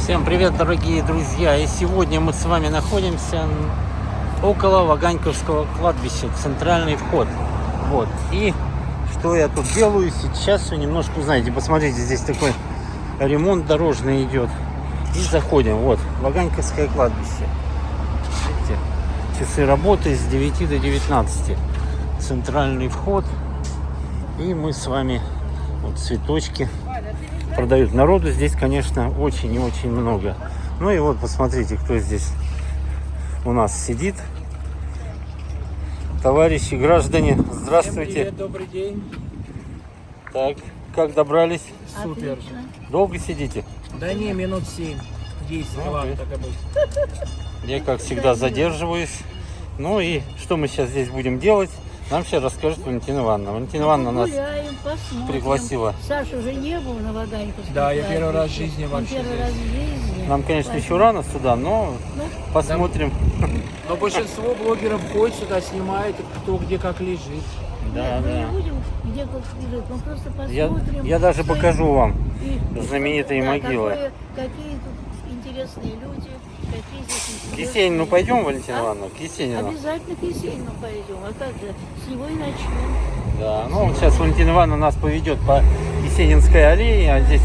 Всем привет, дорогие друзья! И сегодня мы с вами находимся около Ваганьковского кладбища, центральный вход. Вот. И что я тут делаю сейчас, все немножко узнаете. Посмотрите, здесь такой ремонт дорожный идет. И заходим. Вот, Ваганьковское кладбище. Видите, часы работы с 9 до 19. Центральный вход. И мы с вами, вот цветочки продают. Народу здесь, конечно, очень и очень много. Ну и вот, посмотрите, кто здесь у нас сидит. Товарищи, граждане, здравствуйте. Всем привет, добрый день. Так, как добрались? Супер. Долго сидите? Да не, минут 7. 10, Ну, ладно, окей. так и быть. Я, как всегда, задерживаюсь. Ну и что мы сейчас здесь будем делать? Нам сейчас расскажет Валентина Ивановна. Валентина Ивановна нас посмотрим. пригласила. Саша уже не был на Ваганьковском Да, я кладбище. первый раз в жизни Он вообще первый здесь. раз в жизни. Нам, конечно, Поэтому- еще рано сюда, но Ну, посмотрим. Но большинство блогеров ходит сюда, снимает, кто где как лежит. Да, нет, мы да. не будем где как лежит, мы просто Я, посмотрим. я даже что покажу вам и знаменитые да, могилы. какие тут интересные люди, какие здесь интересные. К Есенину пойдем, Валентина А? Ивановна? К Есенину. Обязательно к Есенину пойдем. А как же? С него и начнем. Да, ну вот сейчас Валентина Ивановна нас поведет по Есенинской аллее, а здесь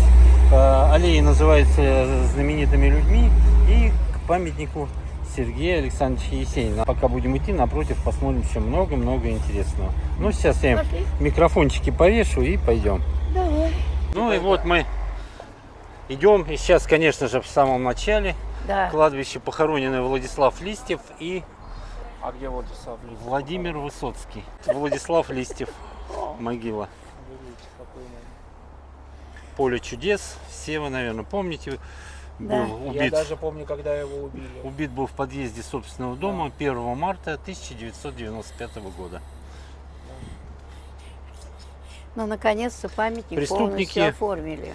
аллея называется знаменитыми людьми, и к памятнику Сергея Александровича Есенина. Пока будем идти, напротив посмотрим еще много-много интересного. Ну, сейчас я им Пошли. микрофончики повешу и пойдем. Давай. Ну и вот мы идем, и сейчас, конечно же, в самом начале Да. кладбище похоронены Владислав Листьев и А где Владислав Листьев? Владимир Высоцкий. Владислав Листьев, могила. Поле чудес. Все вы, наверное, помните. Да. Был Я убит. даже помню, когда его убили. Убит был в подъезде собственного дома 1 марта 1995 года. Ну, наконец-то памятник Преступники, полностью оформили.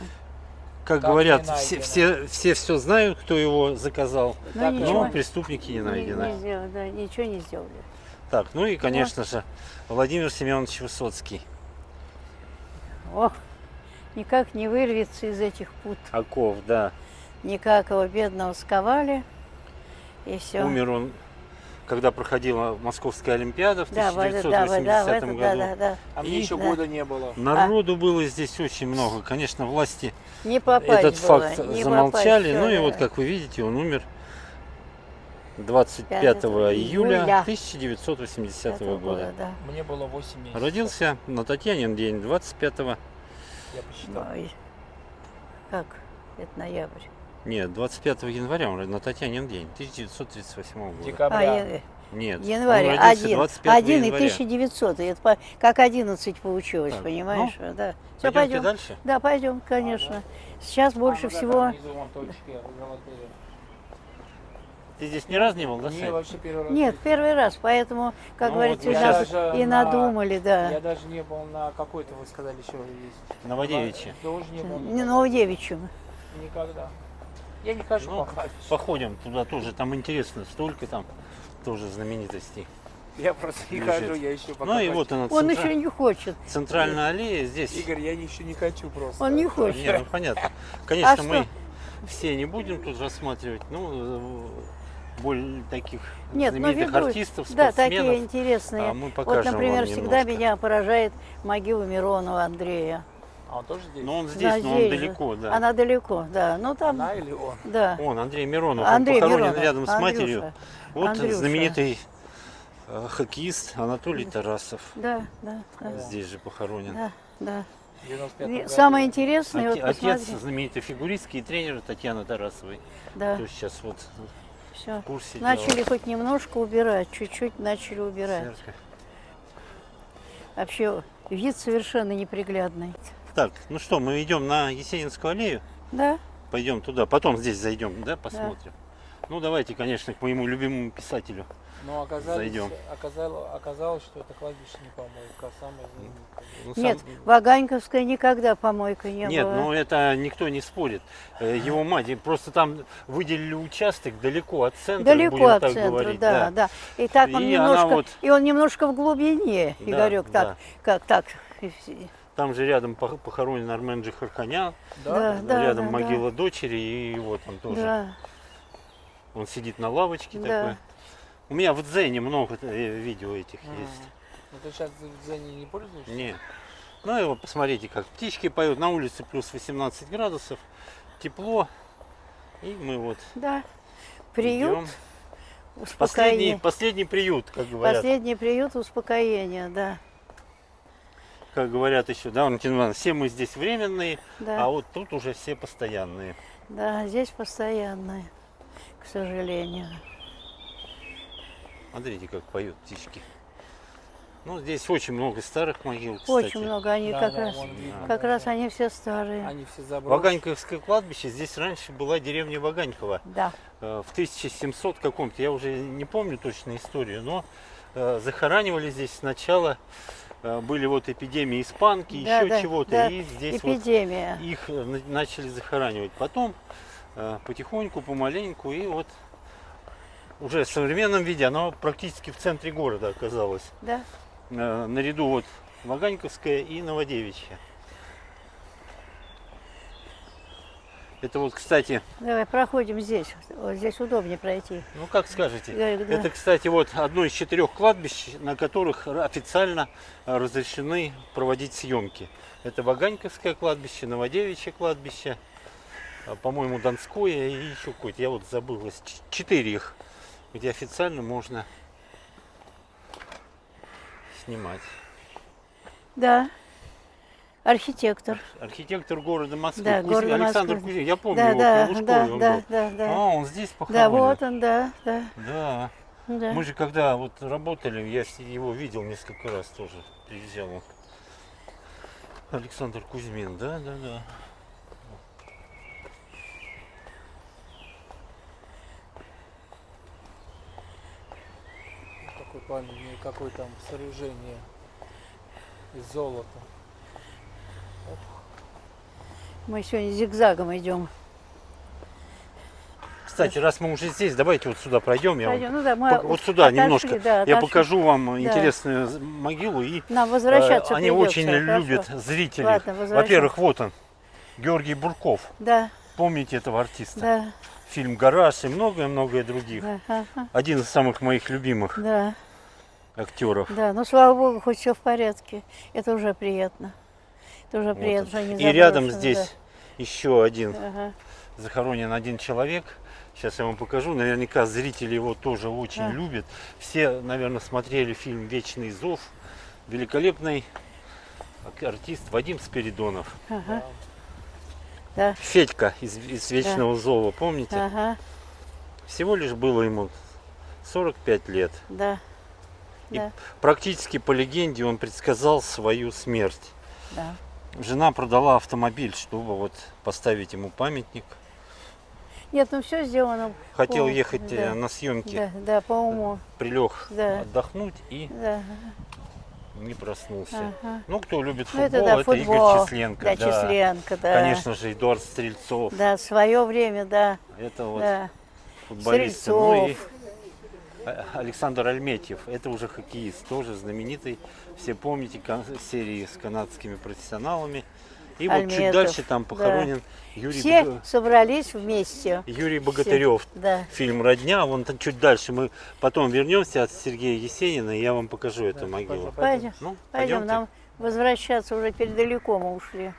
Как Так говорят, не найдено. все знают, кто его заказал. Ну, Так, ничего. Но преступники не найдены. Не сделали, да, ничего не сделали. Так, ну и, конечно же, Владимир Семенович Высоцкий. Ох, никак не вырвется из этих пут. Оков, да. Никак его бедного сковали. И все. Умер он, когда проходила Московская Олимпиада в Да, 1980 году. да. А мне И- еще да. года не было. Народу было здесь очень много. Конечно, власти Не попасть этот было, факт не замолчали. попасть, Ну и всё, вот, да. как вы видите, он умер 25 июля июля 1980 этого года. да. Мне было 8 месяцев. Родился на Татьянин день, 25-го. Я посчитал. Ой, как? Это ноябрь. Нет, 25 января он на Tatьянин день, 1938 года. Декабря. Нет, январь, он родился 1, 25 1 и января. 1900. И это как 11 получилось, Так, понимаешь? Да. Все, Пойдемте пойдем. дальше. Да, пойдем, конечно. Сейчас больше всего. Внизу вон точки золотые. Ты здесь ни разу не был, да, Не, Сань? вообще первый раз. Нет, первый раз, поэтому, как Ну, говорится, вот и, мы над- щас- и надумали, да. Я даже не был на какой-то, вы сказали, еще есть. Новодевичье. Тоже не был. Не Новодевичьем. Никогда. Я не хожу Ну, по кладбищу. походим туда тоже, там интересно, столько там тоже знаменитостей. Я просто не лежит. хожу, я еще пока. Ну и хочу. вот она, Он еще не хочет. центральная аллея, здесь... Игорь, я еще не хочу просто. Он не хочет. Не, ну понятно. Конечно, А мы что? все не будем тут рассматривать, ну, более таких Нет, но знаменитых ведут, артистов, да, спортсменов. такие интересные. А мы Вот, покажем например, вам всегда немножко. меня поражает могила Миронова Андрея. А он тоже здесь? Но он здесь, Да, но он здесь же. далеко, да. Она далеко, да. Ну там, Она или он? да. Он, Андрей Миронов, Андрей он похоронен Миронов, рядом с Андрюша. матерью. Вот Андрюша. знаменитый хоккеист Анатолий Тарасов. Да, да, да, Здесь же похоронен. да, да. В 95-м И году. самое интересное, вот Отец посмотри. знаменитой фигуристки и тренера Татьяны Тарасовой. Да, То сейчас вот все. в курсе Начали дела. хоть немножко убирать, чуть-чуть начали убирать. Церковь. Вообще вид совершенно неприглядный. Так, ну что, мы идем на Есенинскую аллею. Да, Пойдем туда, потом здесь зайдем, да, посмотрим. Ну давайте, конечно, к моему любимому писателю. Но Зайдем. оказалось, что это кладбище не помойка, а самое знаменитое. Ну, сам- нет, Ваганьковская никогда помойкой не Нет, было. ну это никто не спорит. Его мать, просто там выделили участок далеко от центра, Далеко будем от так центра, говорить, да, да. И так он И она немножко, вот- и он немножко в глубине, Да, Игорек, да. так, как так. Там же рядом похоронен Армен Джигарханян. Да, да, Рядом да, могила дочери, и его там тоже. Да, Он сидит на лавочке Да. такой. У меня в Дзене много видео этих есть. Ну ты сейчас в Дзене не пользуешься? Не. Ну и вот посмотрите, как птички поют. На улице плюс 18 градусов. Тепло. И мы вот да. Приют, идем. успокоение. Последний приют, как говорят. Последний приют успокоения, да. Как говорят еще, да, Валентина Ивановна, все мы здесь временные, Да, а вот тут уже все постоянные. да, здесь постоянное, к сожалению. Смотрите, как поют птички. Ну, здесь очень много старых могил, кстати. Очень много, они Да, как да, раз, вон видно как даже. раз они все старые. Они все заброшены. Ваганьковское кладбище, здесь раньше была деревня Ваганьково. Да, В 1700 каком-то, я уже не помню точно историю, но захоранивали здесь сначала, были вот эпидемии испанки, Да, еще да, чего-то, да. и здесь эпидемия. вот их начали захоранивать. Потом потихоньку, помаленьку, и вот уже в современном виде оно практически в центре города оказалось. Да, Наряду вот Ваганьковская и Новодевичья. Это вот, кстати, давай проходим здесь. Вот здесь удобнее пройти. ну как скажете, Да. это, кстати, вот одно из 4 кладбищ, на которых официально разрешены проводить съемки. Это Ваганьковское кладбище, Новодевичье кладбище, по-моему, Донское и еще какое-то, я вот забыл, 4 их, где официально можно снимать. Да, архитектор. Архитектор города Москвы, Да, города Александр Москвы. Кузьмин, я помню Да, его, да, в Лужкове да, он да, был. да, да. А, он здесь Да, похоронен. вот он, да, да, Да. да. Мы же когда вот работали, я его видел несколько раз тоже, приезжал он. Александр Кузьмин, да. Такой памятник, какое там сооружение из золота. Мы сегодня зигзагом идем. Кстати, раз мы уже здесь, давайте вот сюда пройдем. Я вам Пойдем. Ну да, мы вот сюда отошли, немножко. да, Я отошли. покажу вам интересную могилу. И Нам возвращаться они придется, очень хорошо? любят зрители. Ладно, возвращаемся. Во-первых, вот он, Георгий Бурков. Да, Помните этого артиста? да, Фильм «Гараж» и многое-многое других. да, ага, Один из самых моих любимых да, актеров. да. Ну, слава богу, хоть все в порядке. Это уже приятно. Это уже Вот приятно, он. что они И рядом заброшены, здесь еще один, да. Ага. захоронен один человек. Сейчас я вам покажу. Наверняка зрители его тоже очень Да. любят. Все, наверное, смотрели фильм «Вечный зов». Великолепный артист Вадим Спиридонов. Ага. Да, Федька из «Вечного зова», помните? ага, Всего лишь было ему 45 лет. да, И да, практически по легенде он предсказал свою смерть. да. Жена продала автомобиль, чтобы вот поставить ему памятник. Нет, ну все сделано. Хотел по- ехать да, на съемки, Да, да, по уму. прилег Да. отдохнуть и Да, не проснулся. ага. Ну, кто любит Ну, футбол, да, это футбол. Игорь Численко. Да, да. Численко, да. Конечно же, Эдуард Стрельцов. Да, свое время, да. Это вот Да. футболисты. Ну и Стрельцов. Александр Альметьев. Это уже хоккеист, тоже знаменитый. Все помните серии с канадскими профессионалами. И вот чуть Альметов, дальше там да. похоронен Юрий, Все собрались вместе. Юрий Богатырев. Да. Фильм «Родня». Вон там чуть дальше. Мы потом вернемся от Сергея Есенина, и я вам покажу эту могилу. Пойдем, Ну, пойдем, пойдемте. нам возвращаться уже передалеко мы ушли.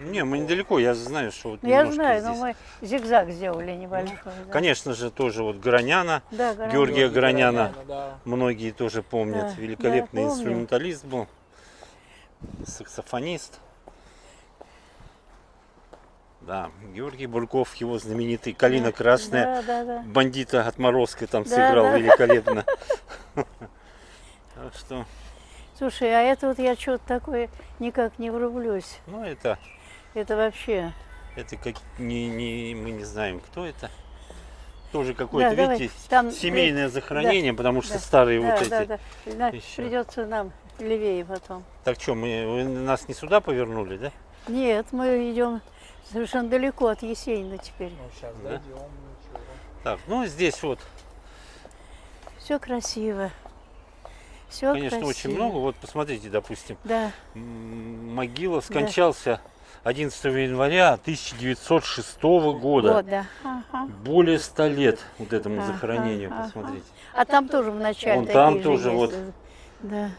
Не, мы недалеко, я знаю, что вот Ну, я немножко знаю, здесь. но мы зигзаг сделали небольшой. да. Конечно же, тоже вот Граняна, Да, Гранат. Георгия Граняна. Да. Многие тоже помнят. Да, Великолепный да, помню. инструменталист был, саксофонист. Да, Георгий Бурков, его знаменитый «Калина красная», Да, да, да. бандита отморозка там Да, сыграл да. великолепно. Так что, Слушай, а это вот я что-то такое никак не врублюсь. ну это Это как мы не знаем, кто это. Тоже какое-то, Да, давай, видите, там семейное захоронение, потому что да, старые да, вот да, эти. да. еще. Придется нам левее потом. Так что, вы нас не сюда повернули, да? Нет, мы идем совершенно далеко от Есенина теперь. Ну, сейчас Да? дойдем, ничего. Так, ну здесь вот Все красиво. Все конечно, красиво. очень много. Вот посмотрите, допустим, Да, могила скончался 11 января 1906 года. вот, да. Ага. Более 100 лет вот этому Ага, захоронению, ага. посмотрите. А там тоже в начале Вон такие там же тоже есть. вот. Да,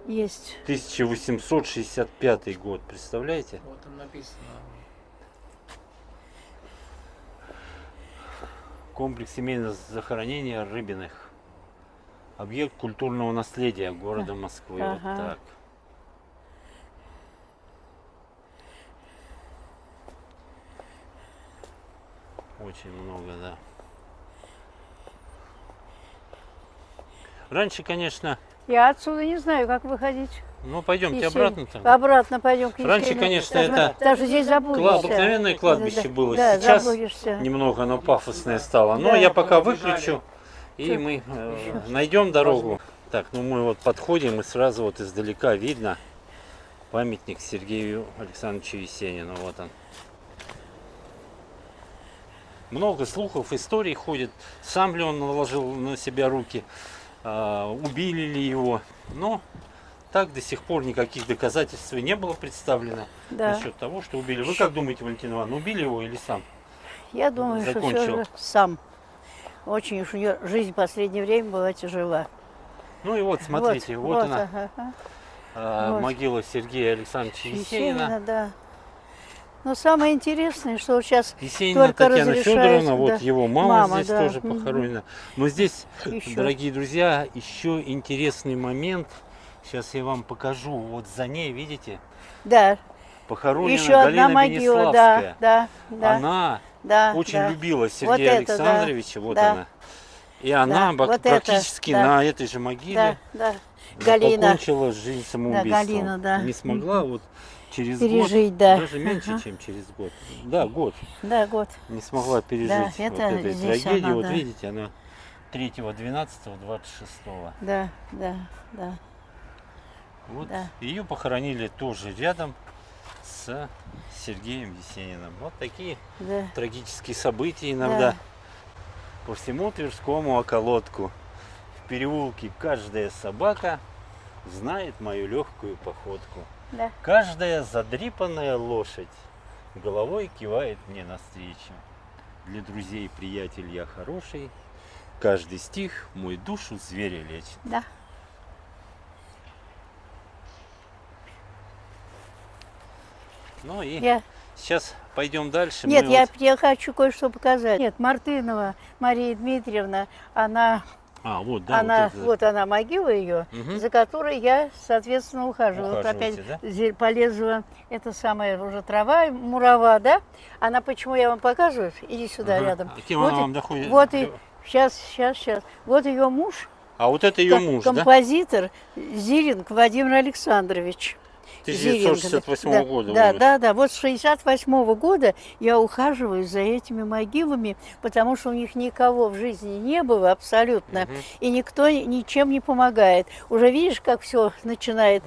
есть. 1865 год, представляете? Вот там написано. Комплекс семейного захоронения Рыбиных. Объект культурного наследия города Москвы. Вот Ага. так. Очень много, да. Раньше, конечно, Я отсюда не знаю, как выходить. ну пойдемте Есенин. обратно тогда. Обратно пойдем к Раньше, Есенину. конечно, Даже- это даже здесь заблудишься. обыкновенное кладбище было. Да, Сейчас заблудишься. немного оно пафосное стало. Но Да. я пока выключу, и Чё? мы найдем дорогу. Так, ну мы вот подходим, и сразу вот издалека видно памятник Сергею Александровичу Есенину. Вот он. Много слухов, историй ходит. Сам ли он наложил на себя руки, убили ли его. Но так до сих пор никаких доказательств не было представлено Да. насчет того, что убили. Вы как думаете, Валентина Ивановна, убили его или сам? Я думаю, что Закончил. все же сам. Очень уж у нее жизнь в последнее время была тяжела. Ну и вот, смотрите, вот она, ага. Вот. могила Сергея Александровича Есенина. Да. Но самое интересное, что вот сейчас Есенина только Татьяна разрешается, Федоровна, вот да. его мама здесь да. тоже Мгм. похоронена. Но здесь, Ещё. дорогие друзья, еще интересный момент. Сейчас я вам покажу. Вот за ней, видите, Да. похоронена Еще одна Галина могила, Бенеславская. да. Она да, очень да. любила Вот Сергея это, да, Александровича. Вот да. она. И она вот это, практически да. на этой же могиле Да. Галина. покончила жизнь самоубийством. Галина, да. Не смогла вот через Пережить, год, да. даже меньше, Ага. чем через год. Да, год. Да, год. Не смогла пережить Да, вот это этой здесь трагедии. она, Вот да. видите, она 3.12.26. Да. Вот Да. ее похоронили тоже рядом с Сергеем Есениным. Вот такие Да. трагические события иногда Да. по всему Тверскому околотку. В переулке каждая собака знает мою легкую походку. Да. Каждая задрипанная лошадь головой кивает мне навстречу. Для друзей приятель я хороший, каждый стих мой душу зверя лечит. Да. Ну и Я... сейчас пойдем дальше. Нет, Мы я хочу кое-что показать. Нет, Мартынова Мария Дмитриевна, она, вот, да, она, вот это. вот она могила ее, Мгм. за которой я, соответственно, ухаживаю. Вот опять Ухаживаете, полезла эта самая уже трава, мурава, да? Она почему я вам показываю? Иди сюда Ага. рядом. А кем вот она и- вам доходит? Вот и сейчас. Вот ее муж, А вот это ее муж, да? композитор Зиринг Владимир Александрович. 1968 года. Да. Вот с 68 года я ухаживаю за этими могилами, потому что у них никого в жизни не было абсолютно, и никто ничем не помогает. Уже видишь, как все начинает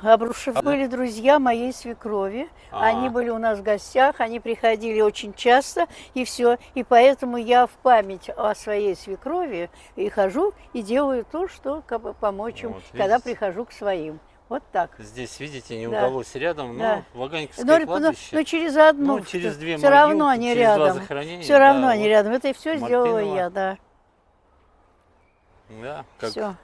обрушиваться. Были друзья моей свекрови, они были у нас в гостях, они приходили очень часто, и все. И поэтому я в память о своей свекрови и хожу и делаю то, что как бы помочь им, Вот, когда видите? прихожу к своим. Вот так. Здесь, видите, не Да. удалось рядом, но Да. Ваганьковское кладбище. Но через одну. Ну, через две все равно могилки, они через два рядом. захоронения, Все равно да, они вот. рядом. Это все сделала Мартынова. я, да. Да, как Все.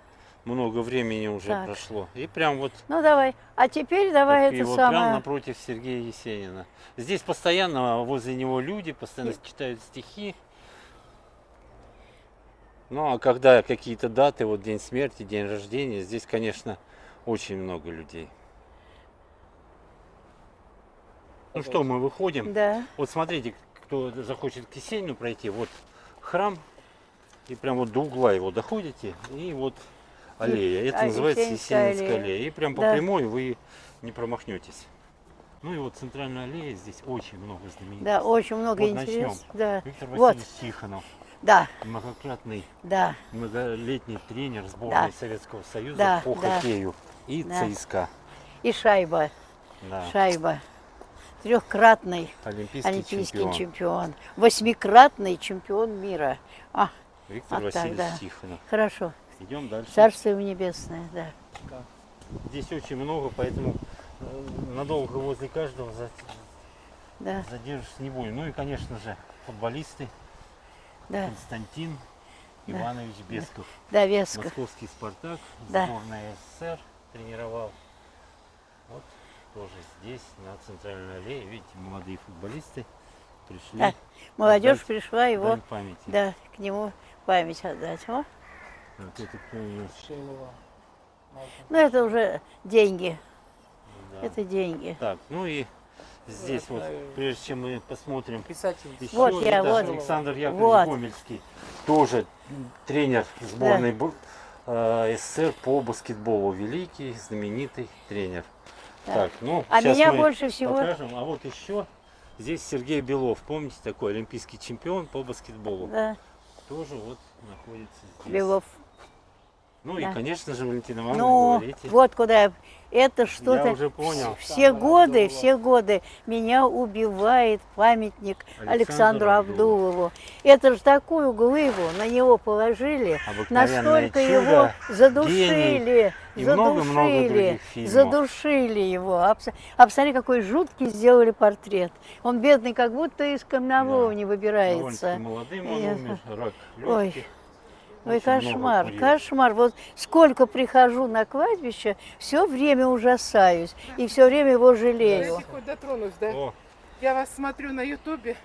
много времени уже Так. прошло. И прям вот Ну давай. А теперь давай и это вот прям самое. напротив Сергея Есенина. Здесь постоянно возле него люди, постоянно читают стихи. Ну, а когда какие-то даты, вот день смерти, день рождения, здесь, конечно, очень много людей. Ну что, мы выходим. Да. Вот смотрите, кто захочет к Есенину пройти, вот храм, и прям вот до угла его доходите, и вот аллея. Это называется Есенинская Есенинская аллея. аллея. И прям по Да. прямой вы не промахнетесь. Ну и вот центральная аллея, здесь очень много знаменитостей. Да, очень много Вот интересного. начнем. Да. Виктор Вот. Васильевич Тихонов, Да, многократный, да. многолетний тренер сборной Да. Советского Союза Да, по да. хоккею и Да. ЦСКА. И шайба. Да. Шайба. Трехкратный Олимпийский, чемпион. чемпион. 8-кратный чемпион мира. Виктор Вот так, Васильевич да. Тихонов. Хорошо. Идем дальше. Царство ему небесное, да. Здесь очень много, поэтому надолго возле каждого Да, задержишься не будем. Ну и, конечно же, футболисты. да, Константин Иванович Бесков. да, Весков. Московский «Спартак», Да. сборная СССР тренировал. Вот тоже здесь, на центральной аллее. Видите, молодые футболисты пришли. Да. Молодежь отдать пришла его, дань памяти. да, к нему память отдать. О. Вот это кто у нас? Шейлова. Ну, это уже деньги. Да. Это деньги. Так, ну и здесь вот, наверное, прежде чем мы посмотрим Писательница. еще, Вот я, это вот. Александр Яковлевич Вот. Гомельский, тоже тренер сборной СССР по баскетболу, великий, знаменитый тренер. Да. Так, ну, А сейчас меня мы больше всего... покажем. А вот еще здесь Сергей Белов, помните, такой олимпийский чемпион по баскетболу, Да, тоже вот находится здесь. Белов. Ну Да. и, конечно же, Валентина Ивановна, Ну, говорите. вот куда я... Это Я что-то... уже понял. Все годы меня убивает памятник Александру Александру Абдулову. Это же такую глыбу на него положили, Обыкновенное настолько чудо, его задушили, гений и много-много других фильмов. задушили его. Посмотри, какой жуткий сделали портрет. Он бедный, как будто из камневого Да. не Довольно-таки выбирается. молодым он умер, рак Ой. легких. Ой, Очень много кошмар, курил. кошмар. Вот сколько прихожу на кладбище, все время ужасаюсь и все время его жалею. Знаете, хоть дотронусь, да? О, Я вас смотрю на Ютубе.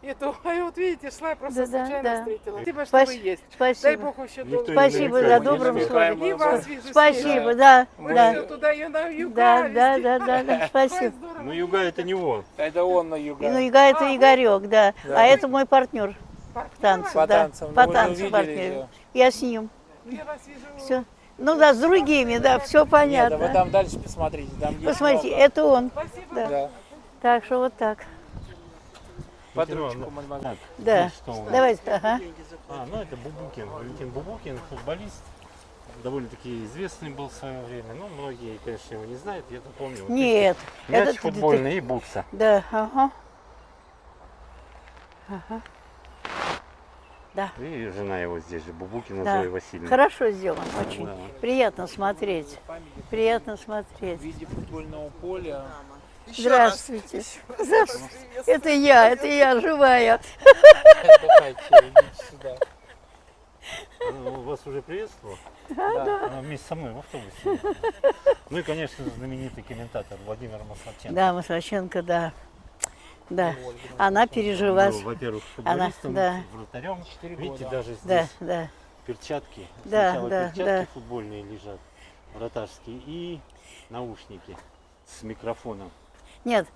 Это, вот видите, шла, я просто Да-да, случайно да. встретила. Спасибо, что вы есть. Дай Спасибо. Бог еще Никто долго. не Спасибо за нарекает, добром не слове. И вас вижу Спасибо, здесь. да, Мы да. все туда и на юга Да, да, везде. да, да, да, Ой, спасибо. здорово. ну юга это не он. Это он на И, юга. ну, Ига это Игорек, да. Да. А это мой партнер Партнер танцев, По да. танцам. Ну, По вы танцам увидели партнер. её. Я с ним. ваш. Я вас вижу. Все. Ну да, с другими, да, все Нет, да вы понятно. там дальше посмотрите. Там есть Посмотрите, много. это он. Спасибо. Да. Да. Так что вот так. Под Валентина ручку, Ивановна, мадемуазель. так, Да. здесь что у нас? Давайте, ага. А, ну это Бубукин. Валентин Бубукин, футболист. Довольно-таки известный был в свое время. Ну, многие, конечно, его не знают. Я-то помню. Вот Нет, мяч это футбольный и букса. Да, ага. Ага. Да. И жена его здесь же, Бубукина Да. Зоя Васильевна. Хорошо сделан, очень. Да. Приятно смотреть. Приятно смотреть. В виде футбольного поля. Здравствуйте. Здравствуйте. Это я, живая. Давайте, идите сюда. Она вас уже приветствовала? Да. Она вместе со мной в автобусе. Ну и, конечно, знаменитый комментатор Владимир Маслаченко. Да, Маслаченко, да. Да. Она пережила. Был, во-первых, Она, футболистом, да. вратарем. 4 Видите, года. даже Да, здесь да. перчатки. Да, Сначала да, перчатки да. футбольные лежат, вратарские, и наушники с микрофоном. Нет.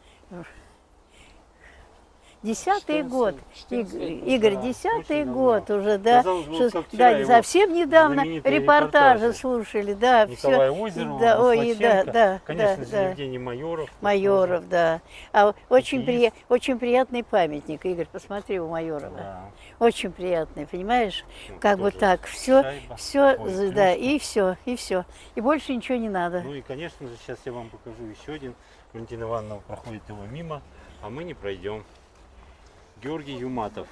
10-й год. 14 Игорь, да. 10-й Очень год давно. уже, да. Казалось бы, вот как вчера Да, его совсем недавно знаменитые репортажи репортажи. слушали, да. Николай всё. Озеров, Да, ой, да, Маслаченко, да, конечно да, же, да. Евгений Майоров. Майоров, да. А очень, Хоккеист. очень приятный памятник, Игорь, посмотри у Майорова. Да. Очень приятный, понимаешь? Вот Как бы тоже так, все, шайба. все, Ой, да, клюшка. и все, и все. И больше ничего не надо. Ну и, конечно же, сейчас я вам покажу еще один. Валентина Ивановна проходит его мимо, а мы не пройдем. Георгий Юматов.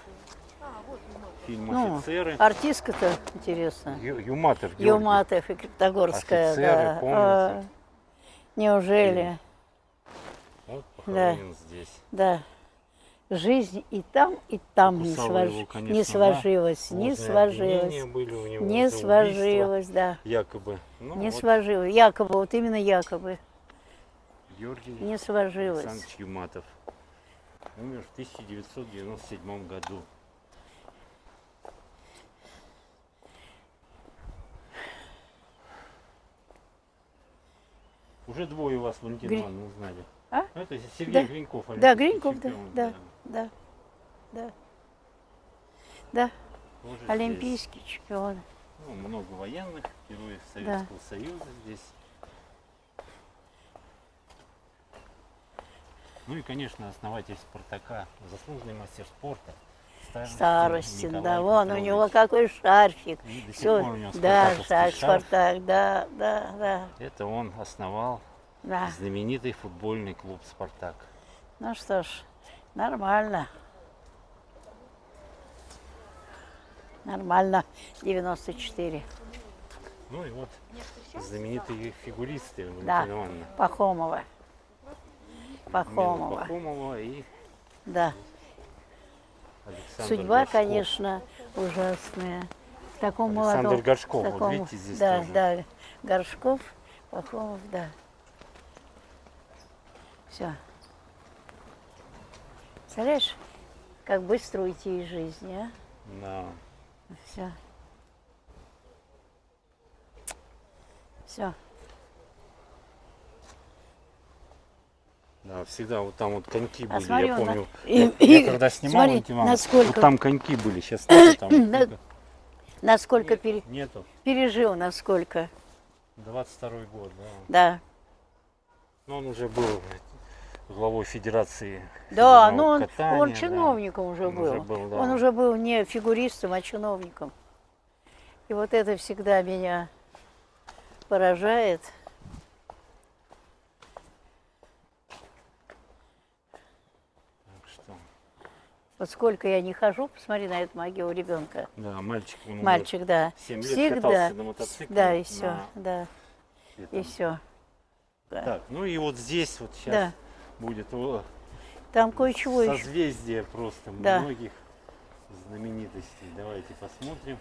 Фильм Ну, «Офицеры». артистка-то интересно. Юматов. Георгий. Юматов и Криптогорская, Офицеры, да. помните? Неужели? Вот похоронен здесь. Да. Жизнь и там не, Покусало его, конечно, не да. сложилось, не Ложные сложилось. обвинения были у него Не за убийство, сложилось, да. якобы. Ну, Не вот сложилось. Якобы, вот именно якобы. Георгий Не сложилось. Александрович Юматов. Умер в 1997 году. Уже двое вас, Валентина Гри- Ивановна, узнали. А? Ну, это Сергей Да. Гриньков, Да, олимпийский Гриньков, да, чемпион, да, да, да. Да, Тоже здесь. олимпийский чемпион. Ну, много военных, героев Советского Союза здесь. Ну и, конечно, основатель «Спартака», заслуженный мастер спорта. Старостин, Николай да, вон у Петрович. него какой шарфик. И до сих Все, пор у него да, спартаковский Спартак, да, да, да, Это он основал да. знаменитый футбольный клуб «Спартак». Ну что ж, нормально. Нормально. 94. Ну и вот знаменитые фигуристы Да. Валентина Ивановна. Пахомова. Людмила Пахомова. Пахомова и Да. Александр Судьба, Горшков. конечно, ужасная. В таком Александр молодом... Горшков, в вот таком- видите, здесь да, тоже. да. Горшков, Пахомов, да. Все. Представляешь, как быстро уйти из жизни, а? Да. Все. Все. Да, всегда вот там вот коньки были, смотри, я он помню. на- Я когда снимал смотри, Валентина Ивановна, насколько- вот там коньки были, сейчас нету там. На- Насколько Нету. пережил, насколько. 22-й год, да. Да. Но он уже был главой Федерации Да, фигурного но он катания, да. чиновником уже Он был. уже был, да. Он уже был не фигуристом, а чиновником. И вот это всегда меня поражает. Так что, Вот сколько я не хожу, посмотри на эту могилу ребенка. да, мальчик, он Мальчик, да. 7 лет Всегда. катался на мотоцикле. Да, и все, на да, и этом. все. Так, ну и вот здесь вот сейчас Да. будет Там кое-чего еще. созвездие просто Да. многих знаменитостей. Давайте посмотрим.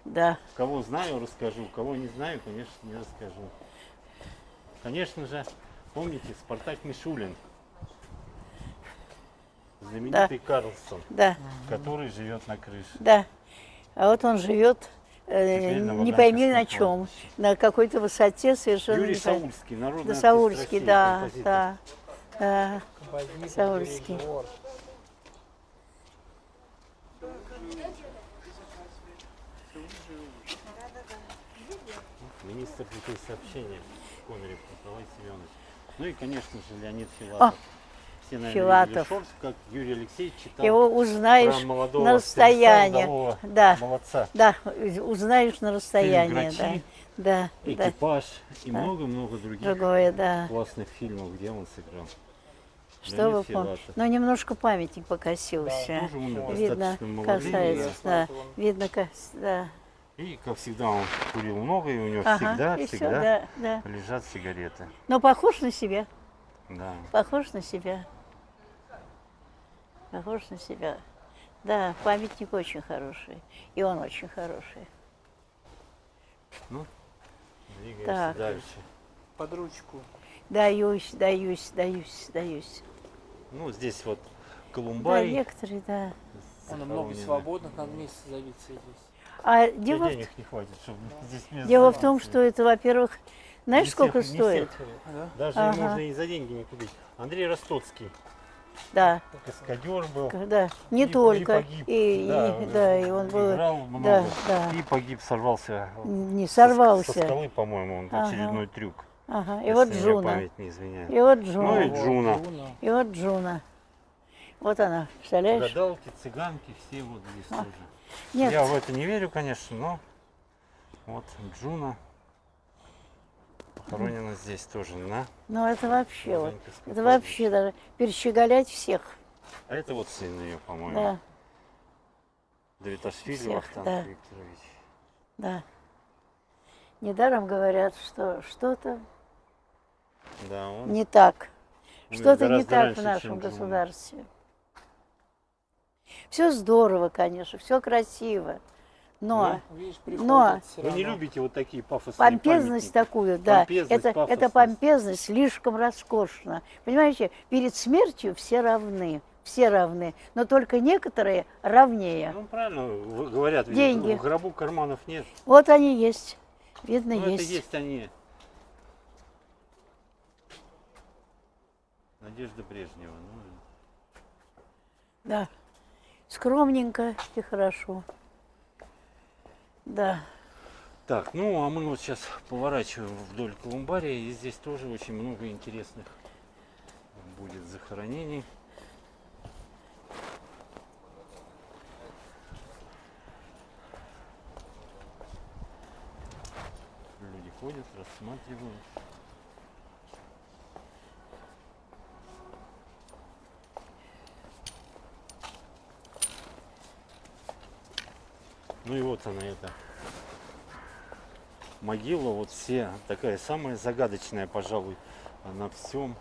Да. Кого знаю, расскажу. Кого не знаю, конечно, не расскажу. Конечно же, помните Спартак Мишулин, знаменитый Карлсон, Да, который живет на крыше. да. А вот он живет, Теперь на не пойми на Ваганьковском чем, кладбище. на какой-то высоте совершенно Юрий не пойми. Саульский, народный Да, артист Саульский, России, да, композитор. да, да. Композитор, Саульский. дирижер. Министр путей сообщения Комарев Николай Семенович. Ну и, конечно же, Леонид Филатов. Все, наверное, Филатов. видели шорт, как Юрий Алексеевич читал Его узнаешь про молодого на расстоянии. стрельца, Да, молодца. да, узнаешь на расстоянии, «Грачи», да, да, да. «Экипаж» и Да. много-много других Другое, да. классных фильмов, где он сыграл. Что Леонид вы помните? Филатов. Но немножко памятник покосился. Тоже он Видно, достаточно молодой. касается, да. Видно, да. И, как всегда, он курил много, и у него Ага, и всегда все, да, да. лежат сигареты. Но похож на себя, Да. похож на себя. Похож на себя. Да, памятник очень хороший. И он очень хороший. Двигаемся Так. дальше. Под ручку. Даюсь. Ну, здесь вот Да, Колумбарий. некоторые, да. Он много захоронены. свободных, надо месяц забиться здесь. А И дело, денег не хватит, чтобы здесь место дело в том, заняться. что это, во-первых, знаешь, Не сколько всех- не стоит? всех, Да? Даже Ага. можно и за деньги не купить. Андрей Ростоцкий, Да, каскадер был. да. Не И только. погиб. И он был. Играл много. Да, да. И погиб, сорвался. Не Со сорвался. скалы, по-моему, он Ага. очередной трюк. Ага. И если вот мне Джуна. память не изменяет. И вот Ну Джуна. и Джуна. И вот Джуна. Вот она, представляешь? Гадалки, цыганки, все вот здесь тоже. Нет, Я в это не верю, конечно, но вот Джуна похоронена здесь тоже на. ну это вообще вот. Ваганьковском Это кладбище. вообще даже перещеголять всех. А это вот сын ее, по-моему. Да, Давиташвили Всех, Вахтанг да. Викторович. да. Недаром говорят, что что-то Да, он не так. умер Что-то не гораздо так раньше, в нашем чем Джуна. государстве. Все здорово, конечно, все красиво. Но Ну, видишь, Но- приходят всё Вы не равно. любите вот такие пафосные помпезность памятники? такую, да, Помпезность, это пафосность. помпезность слишком роскошна. Понимаете, перед смертью все равны, но только некоторые равнее. Ну, правильно говорят, ведь Деньги. в гробу карманов нет. Вот они есть, видно, Ну, это есть. есть они. Надежда Брежнева. Ну, Да, скромненько и хорошо. Да, так, ну, а мы вот сейчас поворачиваем вдоль Колумбария, и здесь тоже очень много интересных будет захоронений. Люди ходят, рассматривают. Ну и вот она, эта могила, вот все, такая самая загадочная, пожалуй, на всем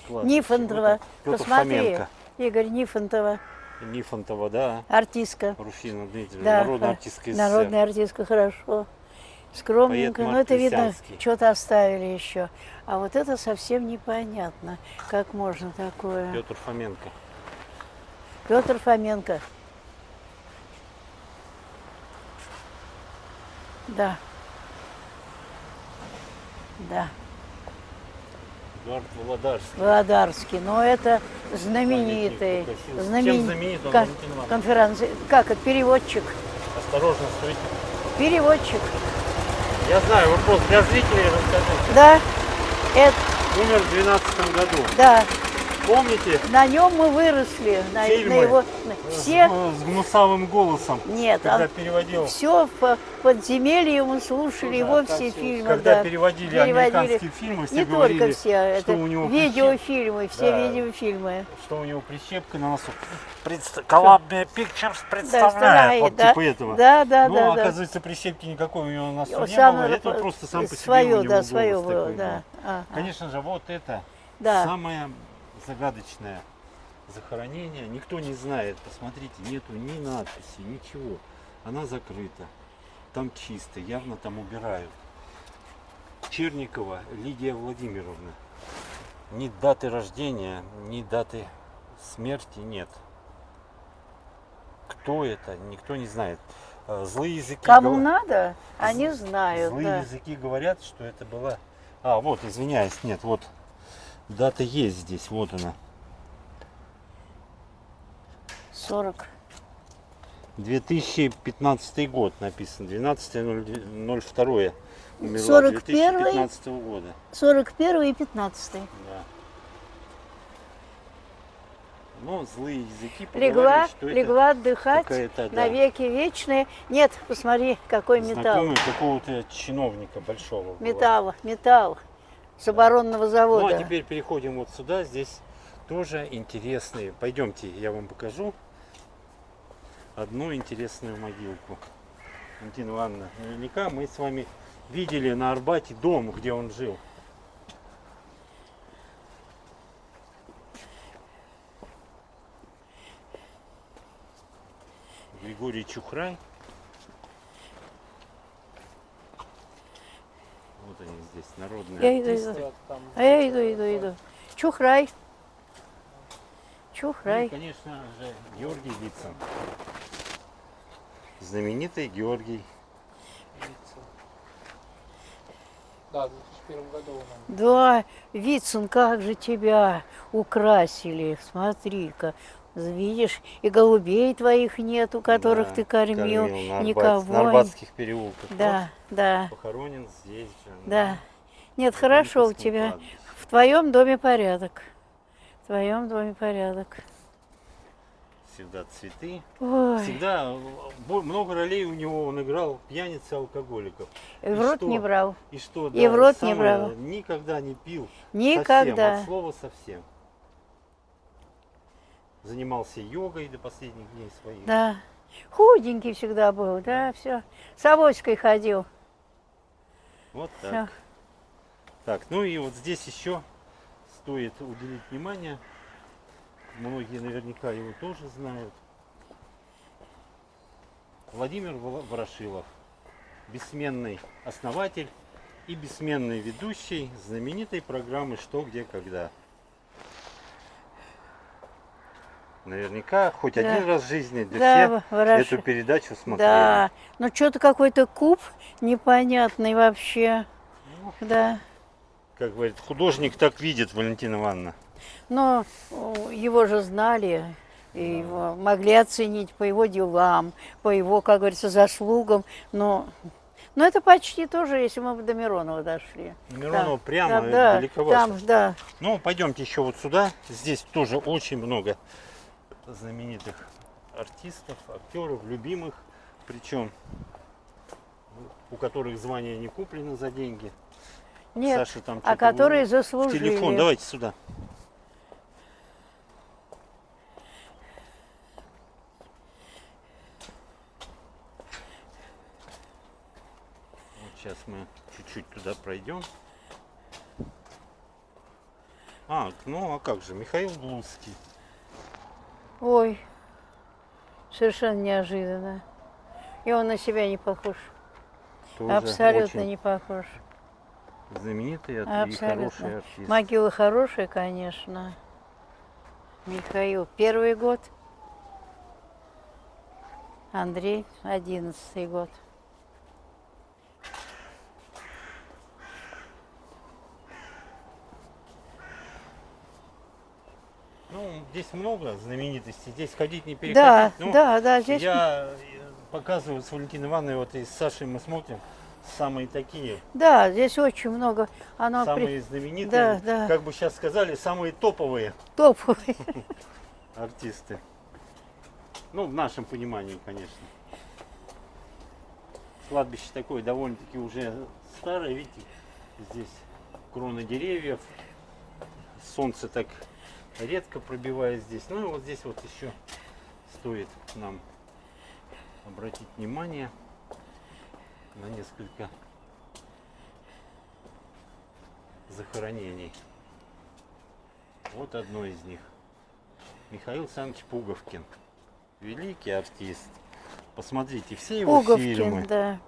кладбище. Нифонтова. Петр Посмотри, Фоменко. Игорь Нифонтова, Нифонтова, да. артистка. Руфина Дмитриевна, Да, народная артистка СССР. народная артистка, хорошо. Скромненько, Поэт но это видно, Марк что-то оставили еще. А вот это совсем непонятно, как можно такое. Петр Фоменко. Петр Фоменко. Да. Да. Эдуард Володарский. Володарский. Но это знаменитый. Памятник покосился. Чем знаменит он, Валентин Иванович? Конференция. Как это? Переводчик. Осторожно, стойте. Переводчик. Я знаю, вопрос для зрителей расскажите. Да. Это, Умер в 2012 году. да. Помните? На нем мы выросли. На Фильмы его. Все. С гнусавым голосом. Нет, Когда переводил. все в подземелье мы слушали его все фильмы. Когда да. переводили американские фильмы, все Не говорили, только все, это у него видеофильмы, все Да. видеофильмы. что у него прищепка на носу. Columbia Pictures представляет. Представляет, Вот да. типа этого. Да, да, Но, да, да. оказывается, прищепки никакой у него на носу не Сам было. Это просто сам по себе свое, у него да, голос свое такой было, был. да. Ага. Конечно же, вот это Да. самое загадочное захоронение. Никто не знает. Посмотрите, нету ни надписи, ничего. Она закрыта. Там чисто, явно там убирают. Черникова Лидия Владимировна. Ни даты рождения, ни даты смерти нет. Кто это, никто не знает. Злые языки. Кому надо, они знают. Злые Да. языки говорят, что это была. А, вот, извиняюсь, нет, вот дата есть здесь, вот она. 40. 2015 год написано, 12.02. Умерла 41-й? 2015 года. 41 и 15. Да. Но злые языки Легла, поговорили, что это легла отдыхать какая-то, да, навеки вечные. Нет, посмотри, какой металл. знакомый какого-то чиновника большого. было. Металл с оборонного Ну завода. а теперь переходим вот сюда. Здесь тоже интересные. Пойдемте, я вам покажу одну интересную могилку. Валентина Ивановна, наверняка мы с вами видели на Арбате дом, где он жил. Григорий Чухрай. Вот они здесь, народные Я иду, артисты. иду. А я иду. Чухрай. Ну, Чухрай. и, конечно же, Георгий Вицин. Знаменитый Георгий. Да, в 2001 году он. Да, Вицин, как же тебя украсили. Смотри-ка. Видишь, и голубей твоих нету, которых Да, ты кормил. на Никого. на Арбатских переулках. Да, да, Вот похоронен здесь же. да. Нет, на хорошо у Ваньковском тебя. кладбище. В твоем доме порядок. В твоем доме порядок. Всегда цветы. Ой, Всегда много ролей у него он играл пьяниц и алкоголиков. и в рот что? не брал. И что, И в рот не самое, брал. Никогда не пил. Никогда. Совсем, от слова совсем. Занимался йогой до последних дней своих. Да. Худенький всегда был, да, все. С авоськой ходил. Вот Всё. так. Так, ну и вот здесь еще стоит уделить внимание. Многие наверняка его тоже знают. Владимир Ворошилов. Бессменный основатель и бессменный ведущий знаменитой программы «Что, где, когда». Наверняка хоть Да. один раз в жизни для Да, всех Вороши- эту передачу смотрели. Да. Ну что-то какой-то куб непонятный вообще. Ну, Да. как говорит, художник так видит, Валентина Ивановна. Но его же знали, и его могли оценить по его делам, по его, как говорится, заслугам. Но это почти тоже, если мы бы до Миронова дошли. Миронова Да, прямо да, далековато. там, да. Ну, пойдемте еще вот сюда. Здесь тоже очень много знаменитых артистов, актеров, любимых. Причем у которых звание не куплено за деньги. Нет, Саша там а что-то которые в заслужили. телефон, давайте сюда. Сейчас мы чуть-чуть туда пройдем. Ну а как же, Михаил Блудский. Ой, совершенно неожиданно. И он на себя не похож. Тоже Абсолютно очень не похож. знаменитый и Абсолютно. хороший артист. Могила хорошая, конечно. Михаил первый год. Андрей 11-й год. Ну, здесь много знаменитостей. Здесь ходить не Да, переходить. да, здесь Я показываю с Валентиной Ивановной, вот и с Сашей мы смотрим самые такие, да, здесь очень много. Оно самые знаменитые, Да, да. как бы сейчас сказали, самые топовые топовое. артисты. Ну, в нашем понимании, конечно. Кладбище такое довольно-таки уже старое, видите, здесь кроны деревьев, солнце так редко пробивает здесь. Ну и вот здесь вот еще стоит нам обратить внимание на несколько захоронений. Вот одно из них. Михаил Александрович Пуговкин. Великий артист. Посмотрите, все его фильмы. Пуговкин, да.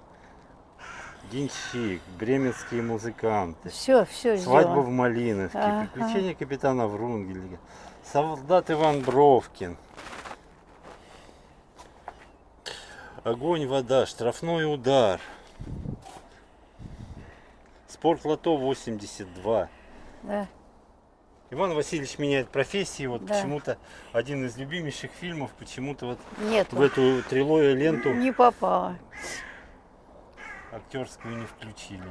Денщик, бременские музыканты, Все Свадьба сделано. в Малиновке, Ага. Приключения капитана Врунгеля, Солдат Иван Бровкин, Огонь, вода, Штрафной удар, Спортлото 82. Да. Иван Васильевич меняет профессии. Вот Да. почему-то один из любимейших фильмов, почему-то вот Нет, в эту трилогию ленту не попало. актерскую не включили.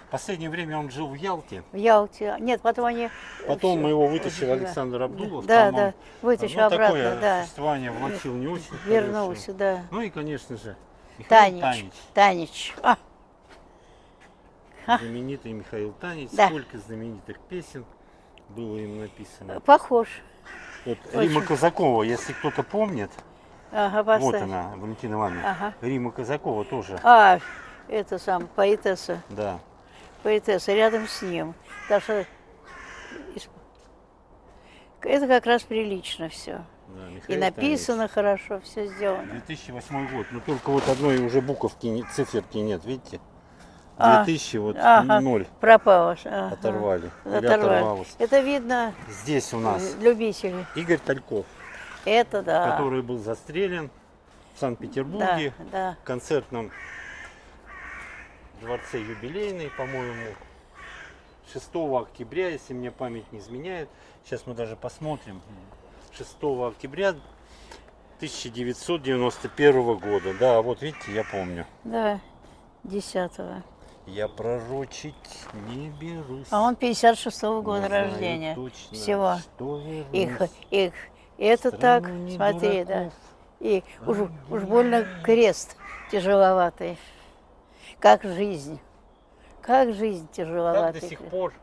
В последнее время он жил в Ялте. В Ялте. Нет, потом они... Потом всё, мы его вытащил да. Александр Абдулов. Да, там да, он, вытащил ну, обратно, такое да. существование влачил не очень Вернулся, хорошее. да. Ну и, конечно же, Михаил Танич. Танич. А, Знаменитый Михаил Танич. Да. Сколько знаменитых песен было им написано. похож. Вот очень. Рима Казакова, если кто-то помнит, Ага, вот поставь. она, Валентина Ивановна. Ага. Рима Казакова тоже. А, это сам, поэтесса. Да. Поэтесса рядом с ним. Так что это как раз прилично все. Да, И Михаил написано хорошо, все сделано. 2008 год. Но только вот одной уже буковки, циферки нет, видите? А, 2000 вот ага. 0 Пропало. Ага. оторвали. Или Оторвали. оторвалось. Это видно Здесь у нас любители. Игорь Тальков, Это да. который был застрелен в Санкт-Петербурге Да. в концертном дворце Юбилейный, по-моему, 6 октября, если мне память не изменяет. Сейчас мы даже посмотрим. 6 октября 1991 года. Да, вот видите, я помню. Да. 10-го. Я пророчить не берусь. А он 56-го Не года знаю рождения. точно, Всего. что Их, вернусь. это так, Страну смотри, да. дураков. И уж больно крест тяжеловатый. Как жизнь. Как жизнь Так тяжеловатый. до сих пор,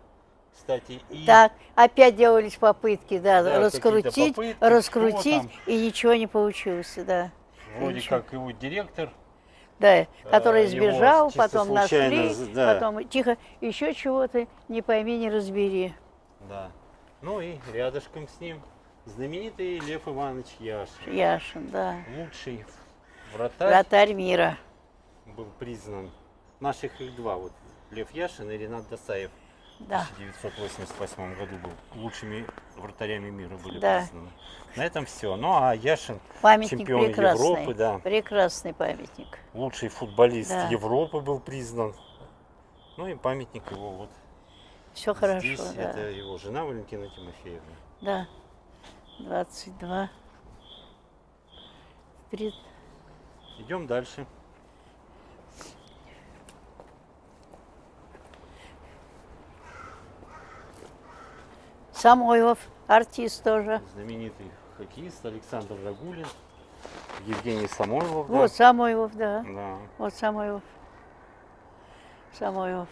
кстати, и Так, опять делались попытки, да, Да, раскрутить, какие-то попытки, раскрутить, что там? и ничего не получилось, да. вроде ничего. как его директор, Да, который его сбежал, чисто потом случайно нашли, да. потом тихо, еще чего-то, не пойми, не разбери. да. Ну и рядышком с ним знаменитый Лев Иванович Яшин. Яшин, да. Лучший вратарь Вратарь мира. был признан. Наших их два, вот Лев Яшин и Ренат Досаев. Да. В 1988 году был лучшими вратарями мира были Да. признаны. На этом все. Ну а Яшин Памятник чемпион прекрасный. Европы, да. Прекрасный памятник. Лучший футболист Да. Европы был признан. Ну и памятник его вот Все хорошо, здесь. да. Это его жена Валентина Тимофеевна. Да. 22. Идем дальше. Самойлов, артист тоже. Знаменитый хоккеист Александр Рагулин, Евгений Самойлов. Вот Самойлов, да. Да. Вот Самойлов. Самойлов.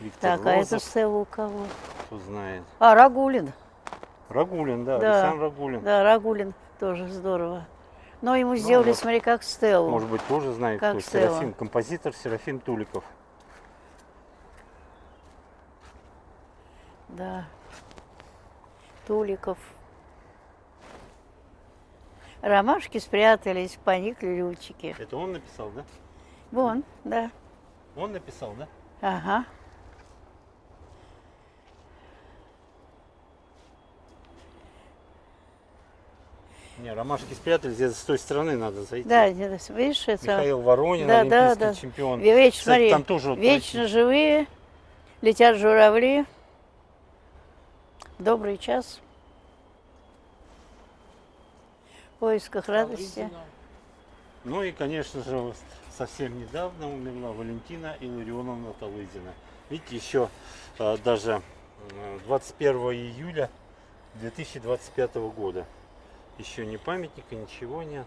Виктор Так, а это Розов, Стелла у кого? кто знает. А, Рагулин. Рагулин, да, Да. Александр Рагулин. Да, Рагулин тоже здорово. Но ему сделали, вот. смотри, как стелу. Может быть, тоже знает, Как кто Стелла. Серафим, композитор Серафим Туликов. Да. Туликов. Ромашки спрятались, поникли лютики. Это он написал, да? Вон, да. Он написал, да? Ага. Не, ромашки спрятались, где-то с той стороны надо зайти. Да, видишь, это... Михаил Воронин, Да, олимпийский да, да. чемпион. Вечно, Кстати, смотри, там тоже вот вечно живые, летят журавли. Добрый час. В поисках радости. Алызина. Ну и, конечно же, вот совсем недавно умерла Валентина Илларионовна Талызина. Видите, еще даже 21 июля 2025 года. Еще ни памятника, ничего нет.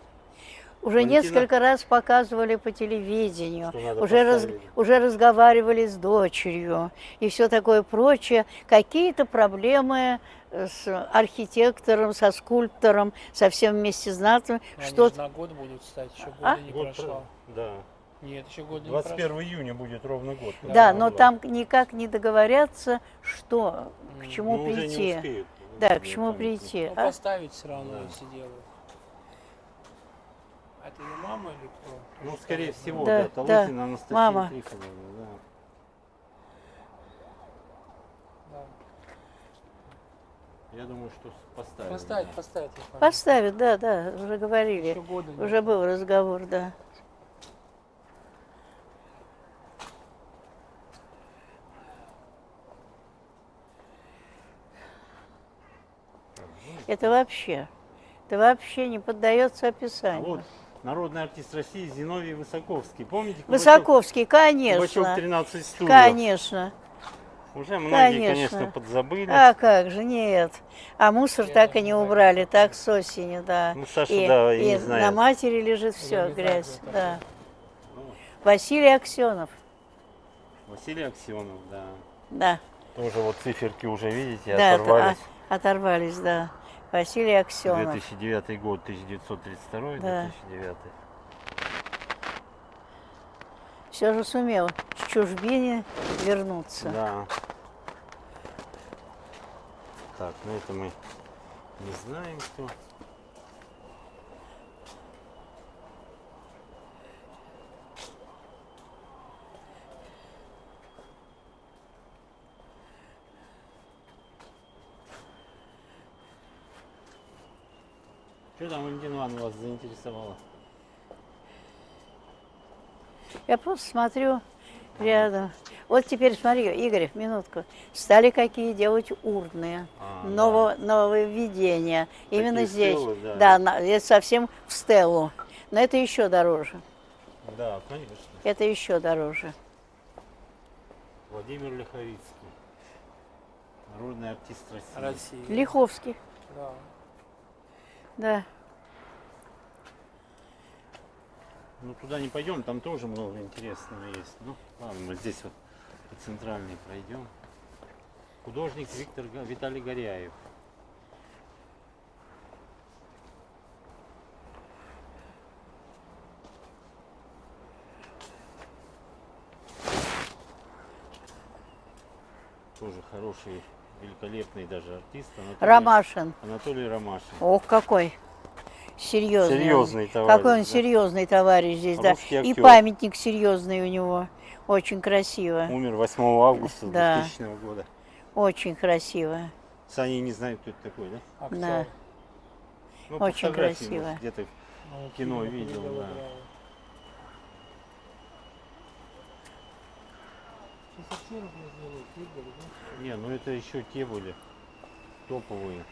Уже Валентина- несколько раз показывали по телевидению, Что надо уже, поставить. уже разговаривали с дочерью и все такое прочее. Какие-то проблемы с архитектором, со скульптором, со всем вместе знатным. Они Что же на год будут стать, еще А? года не Год прошло. Да. Нет, еще года не 21 прошло. июня будет ровно год. как Да, она но умерла. там никак не договорятся, что, к чему Ну, уже не прийти. успеют. Да, к Для чему памятника. прийти. Ну, А? поставить все равно, Да. если делают. А это ее мама или кто? Ну, скорее всего, Да, да. да. Талызина Анастасия Мама. Трифоновна, да. Да. Я думаю, что поставим. Поставить, да. поставить. я понял. Поставят, да, да, уже говорили. Еще года нет. Уже был разговор, да. Это вообще не поддается А описанию. вот народный артист России Зиновий Высоковский. Помните? Высоковский, Кабачок конечно, 13 стульев. конечно. Уже многие, Конечно. конечно, подзабыли. А как же, нет. А мусор Я так и даже не не знаю, убрали, что так это. с осени, да. Ну, Саша, да, и не на знает. матери лежит Я все, не знаю, грязь, кто да. Ну, Василий Аксенов, Василий Аксенов, да. да. Тоже вот циферки уже, видите, Да, оторвались. оторвались, да. Василий Аксенов. 2009 год, 1932, Да. 2009. Все же сумел с чужбине вернуться. Да. Так, ну это мы не знаем, кто. Что там, Валентина Ивановна, вас заинтересовало? Я просто смотрю рядом. Вот теперь смотри, Игорь, минутку. Стали какие делать урны, А, нововведения. Именно Такие здесь. стелы, да. Да, это совсем в стелу. Но это еще дороже. Да, конечно. Это еще дороже. Владимир Ляховицкий. Народный артист России. Россия. Лиховский, Да. да. Ну туда не пойдем, там тоже много интересного есть. Ну ладно, мы здесь вот по центральной пройдем. Художник Виталий Горяев. Тоже хороший, великолепный даже артист. Ромашин. Анатолий Ромашин. Ох, какой серьезный. Серьезный он. товарищ, Какой он да. серьезный товарищ здесь, да. Русский И актер. памятник серьезный у него. Очень красиво. Умер 8 августа Да. 2000 года. Очень красиво. Саня не знает, кто это такой, да? Актер. Да. Ну, по Очень фотографии, красиво. может, где-то Ну, кино фильм видел, «Книга да. Выбрала». Сейчас актеров не сделают, выбрали, да? Не, ну это еще те были топовые.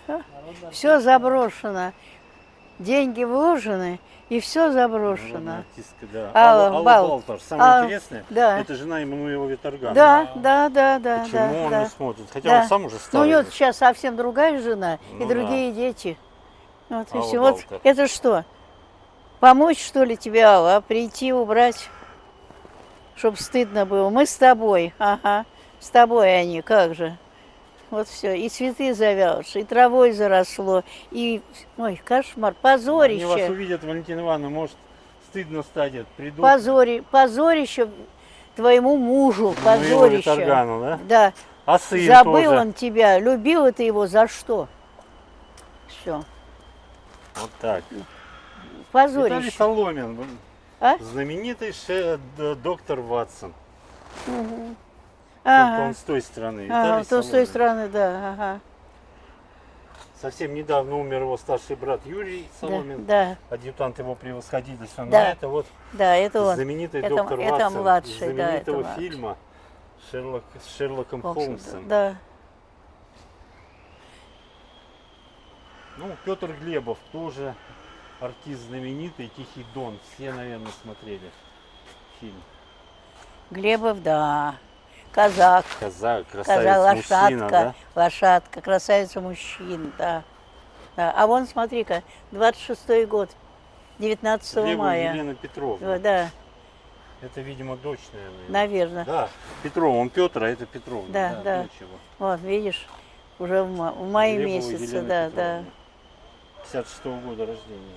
Народный Все артист, заброшено. Деньги вложены, и все Народная заброшено. артистка, да. Алла Алла Бал- Балташ. Самое Алла- интересное, да. это жена Эммануила Виторгана. Да, да, да, да, Почему да. он да. не смотрит? Хотя Да. он сам уже Ну, у старый. него сейчас совсем другая жена Ну и другие дети. Вот и Алла все. Вот Балтер. это что? Помочь, что ли, тебе, Алла? Прийти, убрать, чтобы стыдно было. Мы с тобой, ага. С тобой они, как же. Вот все. И цветы завялся, и травой заросло, и... Ой, кошмар, Они вас позорище. увидят, Валентина Ивановна, может стыдно стать, придут. Позорище твоему мужу, Моего позорище. Виторгану, да? Да. А сын Забыл тоже. он тебя, любил ты его за что? Все. Вот так. Виталий Позорище. Соломин, А? знаменитый доктор Ватсон. Только Ага. он с той стороны. Ага, Виталий то с той Соломин. стороны, да, ага. Совсем недавно умер его старший брат Юрий Да, Соломин, да, адъютант его превосходительства. Да. Но это вот да, это он. знаменитый Это- доктор это Ватсон младший, из да, это знаменитого младший. фильма с Шерлоком Холмсом. Да. Ну, Петр Глебов тоже артист знаменитый, Тихий Дон. Все, наверное, смотрели фильм. Глебов, да. Казак. Казак, Казак, красавец мужчина, да? лошадка, красавица мужчин, да. Да. А вон, смотри-ка, 26-й год, 19 Глебова мая. Елена Петровна. Да, Это, видимо, дочь, наверное. наверное. Да, Петрова, он Петр, а это Петровна. Да, да. Дочь его. Вот, видишь, уже в мае Глебова месяце, Елена да, Петровна. 56-го года рождения,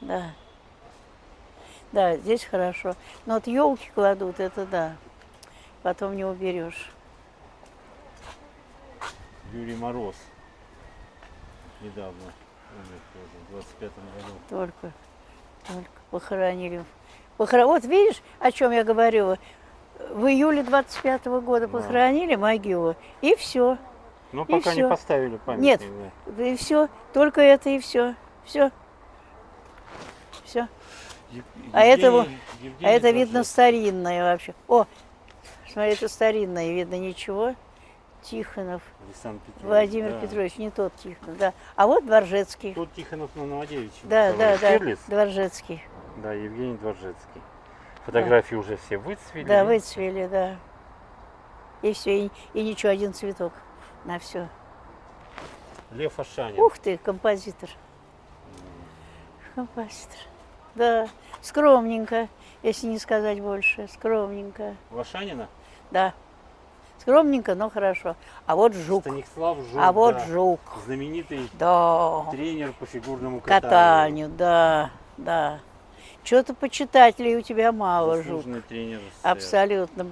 да. да. Да, здесь хорошо. Но вот елки кладут, это да. Потом не уберешь. Юрий Мороз недавно умер тоже, в 25-м году. Только похоронили. Вот видишь, о чем я говорю? В июле 25-го года Да. похоронили могилу, и все. Но И пока не всё. поставили памятник. Нет. Да. И все. Только это и все. Все. Все. А это вот- Евгений А это видно Дрожжевский. старинное вообще. О, смотри, это старинное, видно ничего. Тихонов. Александр Петрович. Владимир да. Петрович, не тот Тихонов, да. А вот Дворжецкий. Тут Тихонов на Новодевичьем. Да, да, да, Штирлиц. Дворжецкий. Да, Евгений Дворжецкий. Фотографии уже все выцвели. Да, выцвели, да. И все, и ничего, один цветок на все. Лев Ашанин. Ух ты, композитор. Композитор. Да, скромненько, если не сказать больше, скромненько. Ашанина? Да, скромненько, но хорошо. А вот Жук, Станислав Жук. а вот да. Жук. Знаменитый Да, тренер по фигурному катанию. катанию, да, да. Что-то почитателей у тебя мало, Жук. Заслуженный тренер. Абсолютно.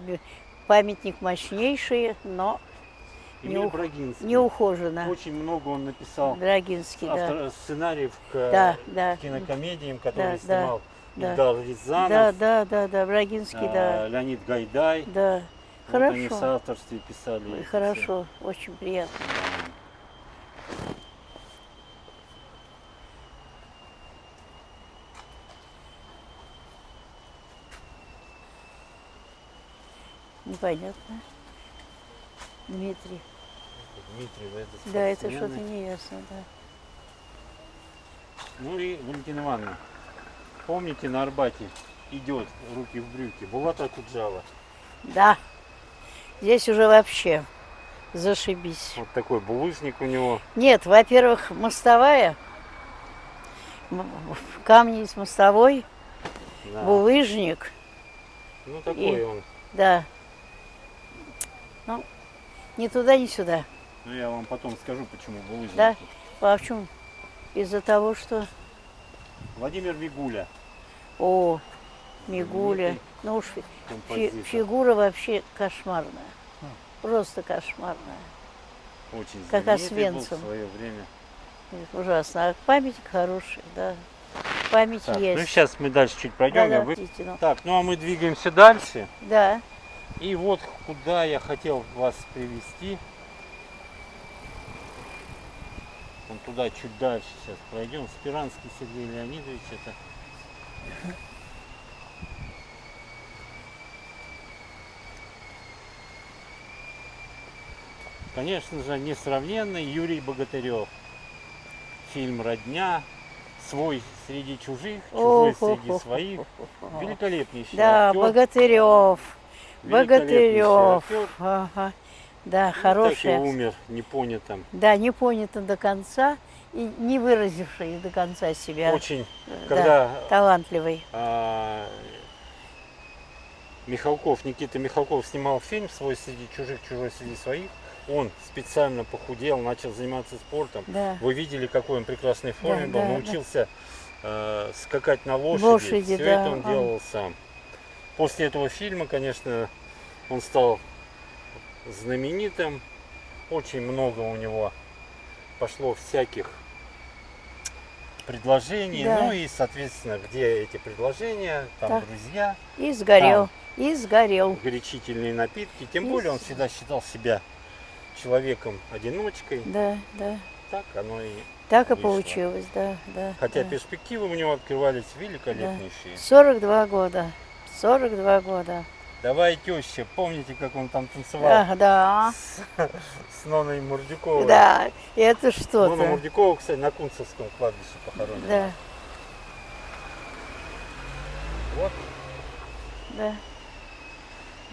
Памятник мощнейший, но Эмиль Брагинский. неухоженно. Очень много он написал Драгинский, да. автор сценариев к Да. кинокомедиям, которые Да, снимал да. Ильдар Рязанов, Да, Брагинский, да. Леонид Гайдай. Да. Вот они в Хорошо. соавторстве писали. Ой, эти все. хорошо, очень приятно. Непонятно. Дмитрий. Дмитрий, да, это Да, это спортсмены. что-то неясно, да. Ну и Валентина Ивановна, помните, на Арбате идет руки в брюки Булат Акуджава. Да. Здесь уже вообще зашибись. Вот такой булыжник у него. Нет, во-первых, мостовая, камни из мостовой, Да. булыжник, Ну такой И- он. да. Ну, ни туда, ни сюда. Ну я вам потом скажу, почему булыжник. Да? А в чем? Из-за того, что... Владимир Мигуля, О, Мигуля. Знаменитый Ну уж композитор. фигура вообще кошмарная. Просто кошмарная. Очень как знаменитый был в Освенцим. свое время. Ужасно. А памятник хороший, да. Память Так, есть. ну сейчас мы дальше чуть пройдем. Да, Вы- идите, ну. Так, ну а мы двигаемся дальше. Да. И вот куда я хотел вас привести. Вон туда чуть дальше сейчас пройдем. Спиранский Сергей Леонидович это. Конечно же, несравненный Юрий Богатырев. Фильм «Родня», «Свой среди чужих», «Чужой среди своих». Великолепнейший Да, актер. Богатырев. Великолепнейший Богатырев. актер. Ага. Да, Так и хороший. умер непонятым. Да, не понято до конца и не выразивший до конца себя. Очень, Да, когда талантливый. Никита Михалков снимал фильм «Свой среди чужих, чужой среди своих», Он специально похудел, начал заниматься спортом. Да. Вы видели, какой он прекрасной форме Да, был. да, Научился скакать на лошади. Лошади, Все да, это он делал сам. После этого фильма, конечно, он стал знаменитым. Очень много у него пошло всяких предложений. Да. Ну и, соответственно, где эти предложения, там Да. друзья, И сгорел, и сгорел. горячительные напитки. Тем И более он с- всегда считал себя человеком-одиночкой. Да, да. Так оно и Так и вышло. получилось, да, да. Хотя да. перспективы у него открывались великолепнейшие. 42 года. 42 года. Давай, теща, помните, как он там танцевал Да, да. с Ноной Мурдюковой? Да, это Нона что-то. Мурдюкова, кстати, на Кунцевском кладбище похоронена. Да, Вот да.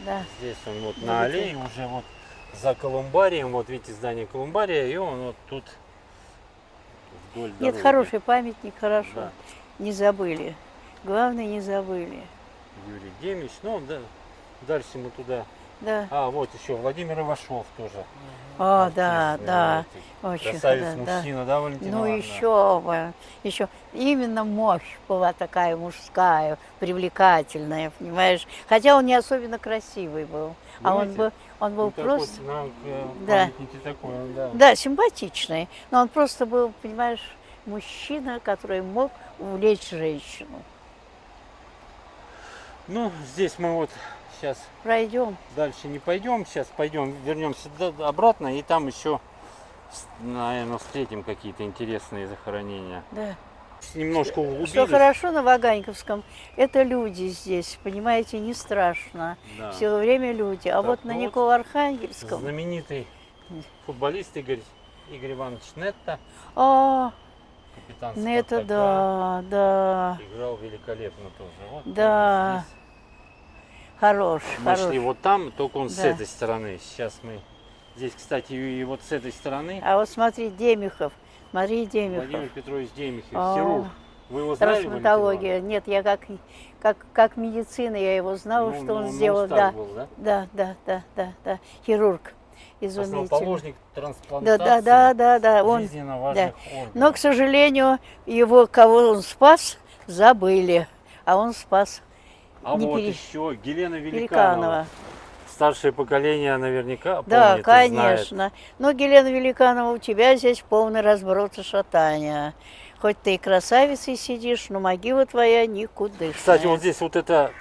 Да. здесь он вот Да, на вот аллее, уже вот за колумбарием, вот видите здание колумбария, и он вот тут вдоль Нет, дороги. хороший памятник, хорошо. Да. Не забыли. Главное, не забыли. Юрий Демич, ну да, дальше мы туда. Да. А, вот еще Владимир Ивашов тоже. О, Артист, да, да. знаменитый. Очень Красавец да, да. мужчина, да, Валентина Ну Ивановна? еще бы, еще именно мощь была такая мужская, привлекательная, понимаешь? Хотя он не особенно красивый был, а он Думаете? был Ну, так просто, вот, на Да. памятнике такой, он, да. да, симпатичный, но он просто был, понимаешь, мужчина, который мог увлечь женщину. Ну, здесь мы вот сейчас Пройдем. дальше не пойдем, сейчас пойдем, вернемся обратно, и там еще, наверное, встретим какие-то интересные захоронения. Да. Немножко углубились. Что хорошо на Ваганьковском, это люди здесь, понимаете, не страшно. Да. Все время люди. А Так, вот ну на вот Николо-Архангельском, Знаменитый футболист Игорь Иванович Нетто, а, капитан ну это «Спартака», да, да, играл великолепно тоже. Вот Да. здесь. хорош, Мы хорош. шли вот там, только он с Да. этой стороны. Сейчас мы здесь, кстати, и вот с этой стороны А вот смотри, Демихов, смотри, Демихов. Владимир Петрович Демихов, А. хирург. Вы его знали, Валентина Трансплантология. Нет, я как медицина, я его знала, Ивановна? что Ну, он на сделал. устах Да, был, да? да. Хирург. Изумительный. Основоположник трансплантации Да. Он, жизненно важных органов. но, к сожалению, кого он спас, забыли. А он спас А не вот пере- еще Елена Великанова. Великанова. Старшее поколение наверняка Да, помнит и знает. конечно. Но, Елена Великанова, у тебя здесь полный разброд и шатания. Хоть ты и красавицей сидишь, но могила твоя никудышная. Кстати, вот здесь вот это,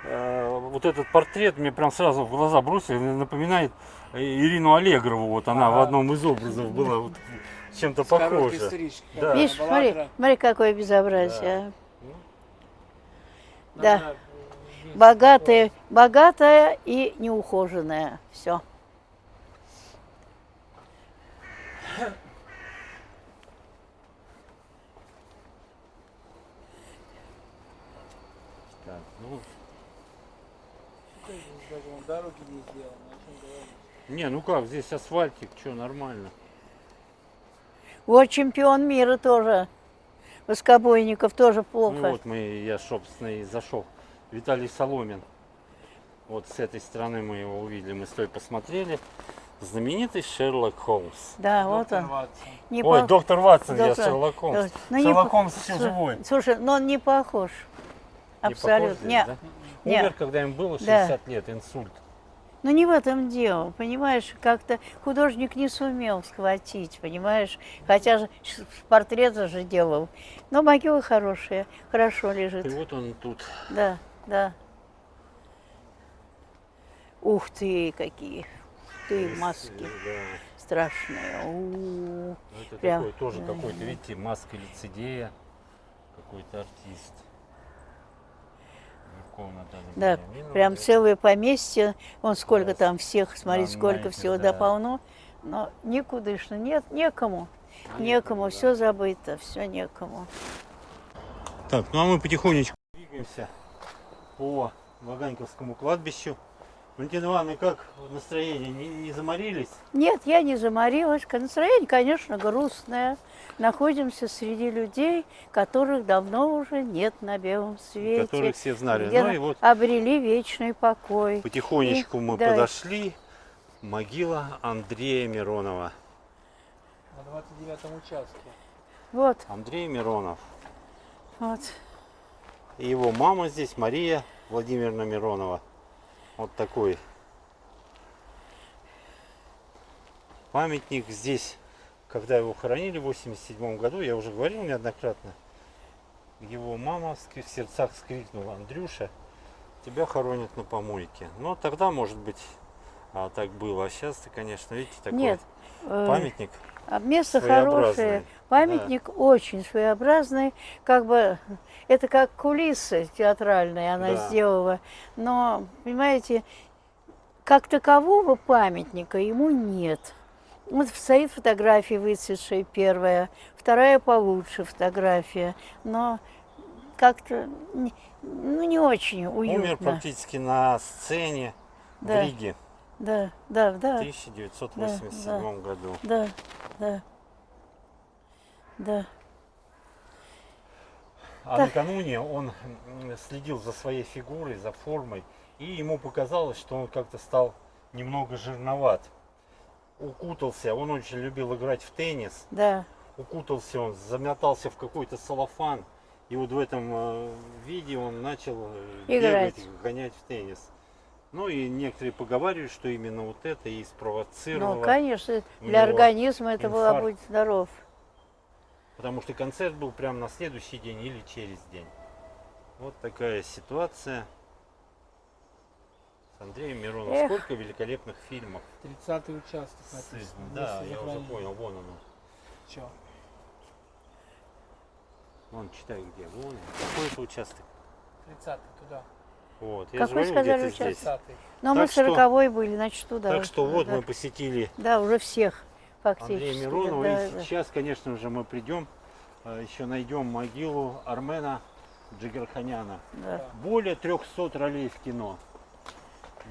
вот этот портрет мне прям сразу в глаза бросил, напоминает Ирину Аллегрову. Вот она в одном из образов была вот чем-то С короткой похожа. стрижкой. Да. Видишь, смотри, какое безобразие. Да. Надо Богатая и неухоженная. Все. Так, ну, даже вон дороги не сделаны, о чем говорить. не, ну как, здесь асфальтик, что, нормально. Вот чемпион мира тоже. Воскобойников тоже плохо. Ну вот я, собственно, и зашел. Виталий Соломин. Вот с этой стороны мы его увидели, мы с той посмотрели. Знаменитый Шерлок Холмс. Да, вот Доктор он. Ватсон. Не Ой, пох- доктор Ватсон, я доктор- Шерлок Холмс. Ну, не Шерлок по- Холмс еще живой. Слушай, но он не похож. Не Абсолютно. похож здесь, Нет. да? нет. Умер, когда им было Да. 60 лет, инсульт. Но не в этом дело, понимаешь, как-то художник не сумел схватить, понимаешь, хотя же портреты же делал. Но могила хорошая, хорошо И лежит. вот он тут. Да. Ух ты, какие. Ты маски Да. страшные. У-у-у. Это Прям, такой тоже да. какой-то, видите, маска лицедея. Какой-то артист. Жиркова Наталья Да, Вениаминовна. прям целое поместье. Вон сколько там всех, смотри, Там, сколько знаете, всего да. да полно. Но никудышно, нет, некому. Некому, да. все забыто, все некому. Так, ну а мы потихонечку двигаемся по Ваганьковскому кладбищу. Валентина Ивановна, как настроение? Не заморились? Нет, я не заморилась. Настроение, конечно, грустное. Находимся среди людей, которых давно уже нет на белом свете. Которых все знали. Где Ну и вот обрели вечный покой. потихонечку И- мы да. подошли Могила Андрея Миронова. На 29-м участке. Вот, Андрей Миронов. вот. И его мама здесь, Мария Владимировна Миронова. Вот такой памятник здесь. Когда его хоронили в 87 году, я уже говорил неоднократно, его мама в сердцах скрикнула: Андрюша, тебя хоронят на помойке. Но тогда, может быть, так было. А сейчас-то, конечно, видите, такой Нет, памятник место своеобразный. хорошее, памятник очень своеобразный, как бы это как кулисы театральные она Да. сделала, но, понимаете, как такового памятника ему нет. Вот стоит фотография выцветшая первая, вторая получше фотография, но как-то не очень уютно. Умер практически на сцене Да. в Риге Да, в да. 1987 году. Да. А Так. накануне он следил за своей фигурой, за формой, и ему показалось, что он как-то стал немного жирноват. Укутался, он очень любил играть в теннис, Да. укутался он, замотался в какой-то целлофан, и вот в этом виде он начал Играть. бегать, гонять в теннис. Ну и некоторые поговаривают, что именно вот это и спровоцировало. Ну, конечно, у для него организма это было инфаркт. будь здоров. Потому что концерт был прямо на следующий день или через день. Вот такая ситуация с Андреем Мироновым. Эх. Сколько великолепных фильмов. 30-й участок написано. Да, Место я уже захоронения. понял, вон оно. Чё? Вон, читай где. Вон, какой это участок. 30-й туда. Вот, я Какой же говорю, сказали где-то участок? здесь. 30-й. Но мы Так в что- 40-й были, значит, туда. Так что вот да. мы посетили Да, уже всех фактически. Андрея Миронова. Да, И да. сейчас, конечно же, мы придем, еще найдем могилу Армена Джигарханяна. Да. Более 300 ролей в кино.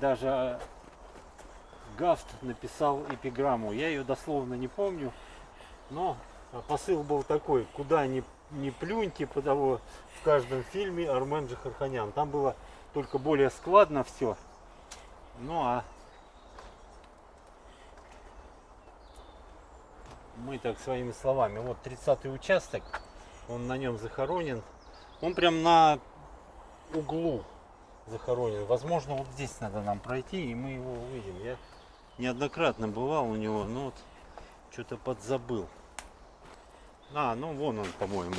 Даже Гафт написал эпиграмму. Я ее дословно не помню, но посыл был такой: куда ни плюнь, типа того, в каждом фильме Армен Джигарханян. Там было только более складно все. Ну а мы так своими словами. Вот 30-й участок, он на нем захоронен. Он прям на углу захоронен. Возможно, вот здесь надо нам пройти, и мы его увидим. Я неоднократно бывал у него, но вот что-то подзабыл. Ну вон он, по-моему.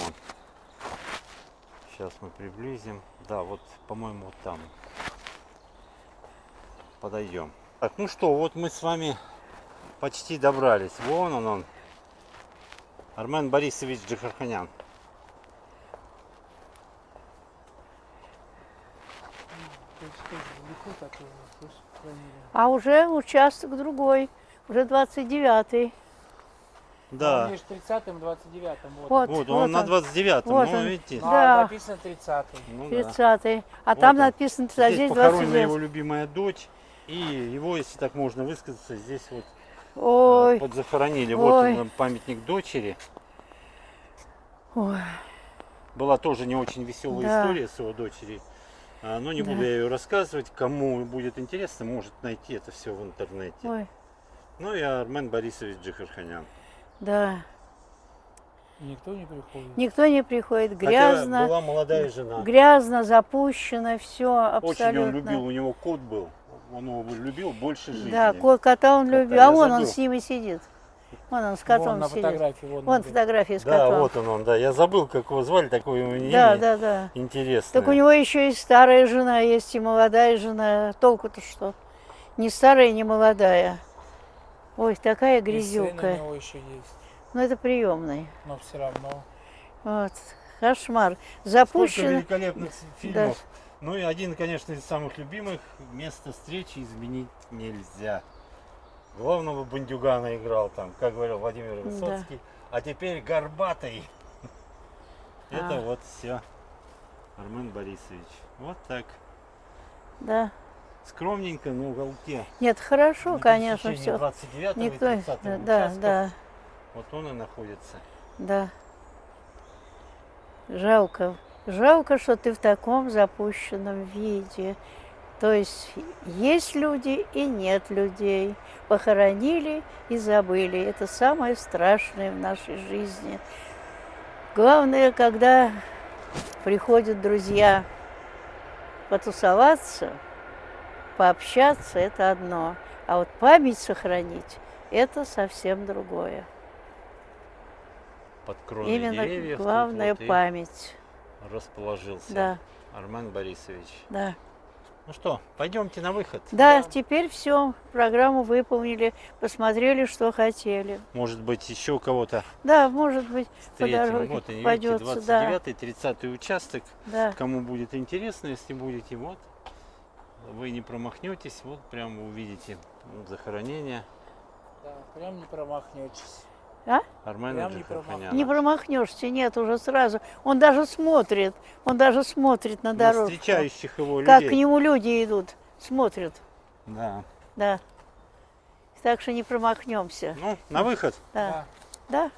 Сейчас мы приблизим. Да, вот, по-моему, вот там. Подойдем. Так, ну что, вот мы с вами почти добрались. Вон он. Армен Борисович Джигарханян. То есть тоже далеко так его хранили. А уже участок другой, уже 29-й. Да. Между 30-м и 29-м. Вот. Вот, он на 29-м, Вот ну, он. видите. Ну, Да. а написано 30-й. Ну, да. 30-й. А Вот там он. написано, а Здесь здесь похоронена 29. его любимая дочь. И его, если так можно высказаться, здесь вот Ой, подзахоронили. Вот ой. он, памятник дочери. ой. Была тоже не очень веселая Да. история с его дочерью. Но не Да. буду я ее рассказывать. Кому будет интересно, может найти это все в интернете. Ой, Ну и Армен Борисович Джигарханян. да. Никто не приходит. Никто не приходит, Хотя грязно, была молодая жена. грязно, запущено, все абсолютно. Очень он любил, у него кот был. Он его любил больше жизни. Да, кота он Кота, любил. я А вон он забыл. с ними сидит. Вон он с котом Вон на сидит. фотографии. Вон, Вон где. фотография с Да, котом. вот он, да. Я забыл, как его звали, такое у него Да, имя да, да. интересное. Так у него еще и старая жена есть, и молодая жена. Толку-то что? Не старая, не молодая. Ой, такая И сын у грязюка. него еще есть. Ну это приемный. Но все равно. Вот. Кошмар. Сколько Запущено. великолепных фильмов. Ну и один, конечно, из самых любимых: «Место встречи изменить нельзя». Главного бандюгана играл там, как говорил Владимир Высоцкий. А теперь горбатый. Это вот все Армен Борисович. Вот так. Да. Скромненько, на уголке. Нет, хорошо, На конечно, пересечении все. 29-го и Никто. 30-го Да, участков. да, Вот он и находится. да. Жалко. Жалко, что ты в таком запущенном виде. То есть люди и нет людей. Похоронили и забыли. Это самое страшное в нашей жизни. Главное, когда приходят друзья потусоваться, пообщаться – это одно. А вот память сохранить – это совсем другое. Под кроной Именно деревьев тут главная вот и память. расположился Да, Армен Борисович. да. Ну что, пойдемте на выход. Да, теперь все, программу выполнили, посмотрели, что хотели. Может быть, еще кого-то Да, может быть, по встретим. дороге Вот они, видите, попадется, да, 29-й, 30-й участок. да. Кому будет интересно, если будете, вот, вы не промахнетесь, вот прямо увидите захоронение Да, прям не промахнетесь. Армена Прям не Джигарханяна. Не промахнешься, нет, уже сразу. Он даже смотрит на На дорожку. встречающих его Как к людей. нему люди идут, смотрят, Да. да. Так что не промахнемся. Ну, на выход. Да, да,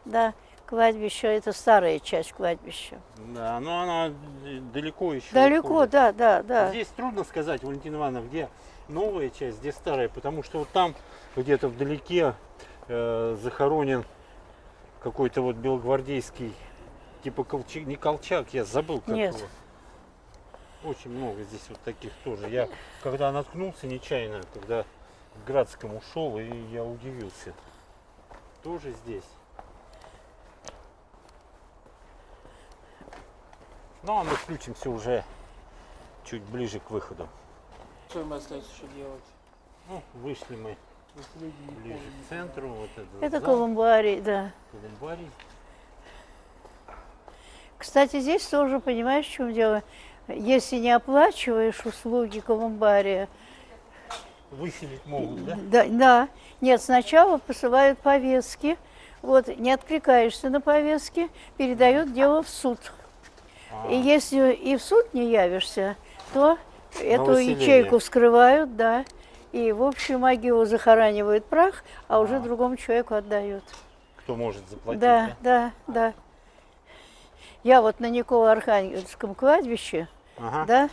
да. Кладбище, это старая часть кладбища. Да, но она далеко еще. Далеко, уходит. да, да, да. Здесь трудно сказать, Валентина Ивановна, где новая часть, где старая, потому что вот там где-то вдалеке захоронен какой-то вот белогвардейский, типа Колчак, не Колчак, я забыл как Нет. его. Очень много здесь вот таких тоже. Я когда наткнулся нечаянно, когда к Градскому ушел, и я удивился. Тоже здесь. Ну а мы включимся уже чуть ближе к выходу. Что им остается еще делать? Ну, вышли мы Если люди не ближе помнят. к центру. Вот Это зал, колумбарий, да. колумбарий. Кстати, здесь тоже, понимаешь, в чем дело? Если не оплачиваешь услуги колумбария, Выселить могут, да? да, да, нет, сначала посылают повестки, вот, не откликаешься на повестки, передают дело в суд. И если и в суд не явишься, то эту выселение. ячейку вскрывают, да, и в общую могилу захоранивают прах, а уже другому человеку отдают. Кто может заплатить, Да, да, да. Я вот на Николо-Архангельском кладбище, Ага. да,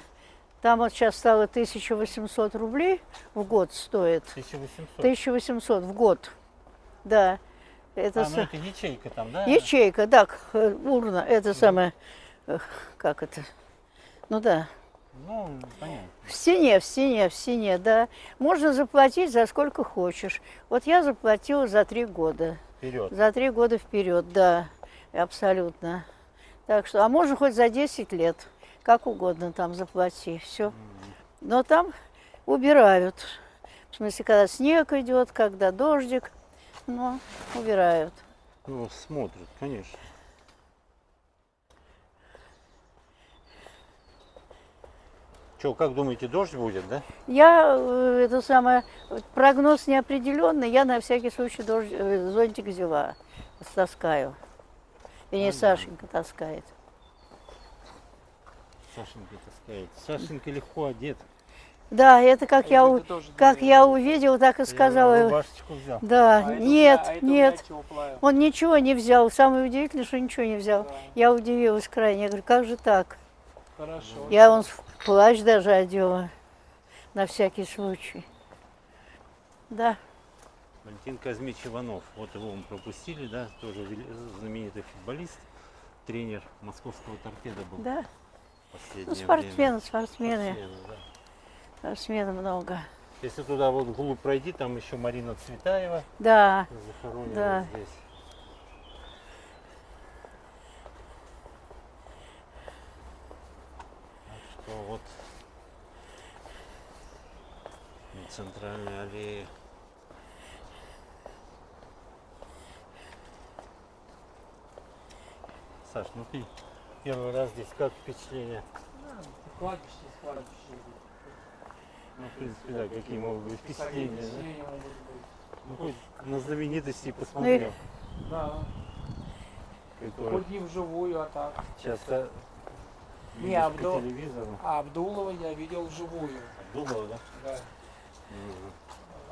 там вот сейчас стало 1800 рублей в год стоит. 1800. 1800 в год, да. Это Ну это ячейка там, да? ячейка, да, урна, это самое, как это, ну да. Ну, понятно. В стене, да. Можно заплатить за сколько хочешь. Вот я заплатила за 3 года. Вперед. За 3 года вперед, да, абсолютно. Так что, а можно хоть за 10 лет, как угодно там заплати, все. Но там убирают. В смысле, когда снег идет, когда дождик, но убирают. Ну, смотрят, конечно. Че, как думаете, дождь будет, да? Я, это самое, прогноз неопределенный, я на всякий случай зонтик взяла, таскаю. Вернее, Сашенька таскает. Сашенька таскает. Сашенька легко одет. Да, это как Это тоже как для- я увидела, так и Я сказала. рубашечку взял. Да, А это нет, для- а это нет. для теплая. Он ничего не взял. Самое удивительное, что ничего не взял. Да. Я удивилась крайне. Я говорю, как же так? Хорошо. Я вон плащ даже одела. На всякий случай. Да. Валентин Казмич Иванов. Вот его мы пропустили, да, тоже знаменитый футболист, тренер московского торпеда был Да. в последнее Ну, время. спортсмены. Спортсмены, да. Спортсменов много. Если туда вот вглубь пройти, там еще Марина Цветаева Да. захоронена Да. здесь. Так что вот на центральной аллее. Саш, ну ты первый раз здесь, как впечатление? Кладбище. Ну, в принципе, да, какие могут быть впечатления, да? Впечатления могут быть. Ну, хоть на знаменитостей посмотрел. Да. Которые Хоть не вживую, а так. часто Не, видишь Абдул- по телевизору. А Абдулова я видел вживую. Абдулова, да? Да. Мгм.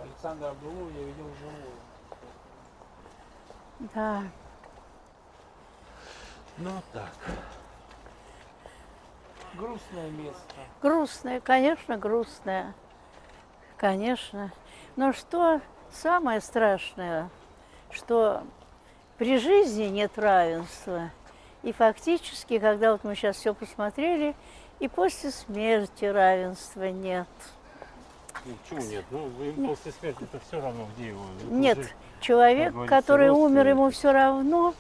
Александра Абдулова я видел вживую. Да. Ну так. Грустное место. Грустная, конечно, грустная. Конечно. Но что самое страшное, что при жизни нет равенства. И фактически, когда вот мы сейчас все посмотрели, и после смерти равенства нет. Почему нет? Ну, им после смерти это все равно, где его. Это Нет, уже, человек, как говорится, который умер, ему родственники. все равно,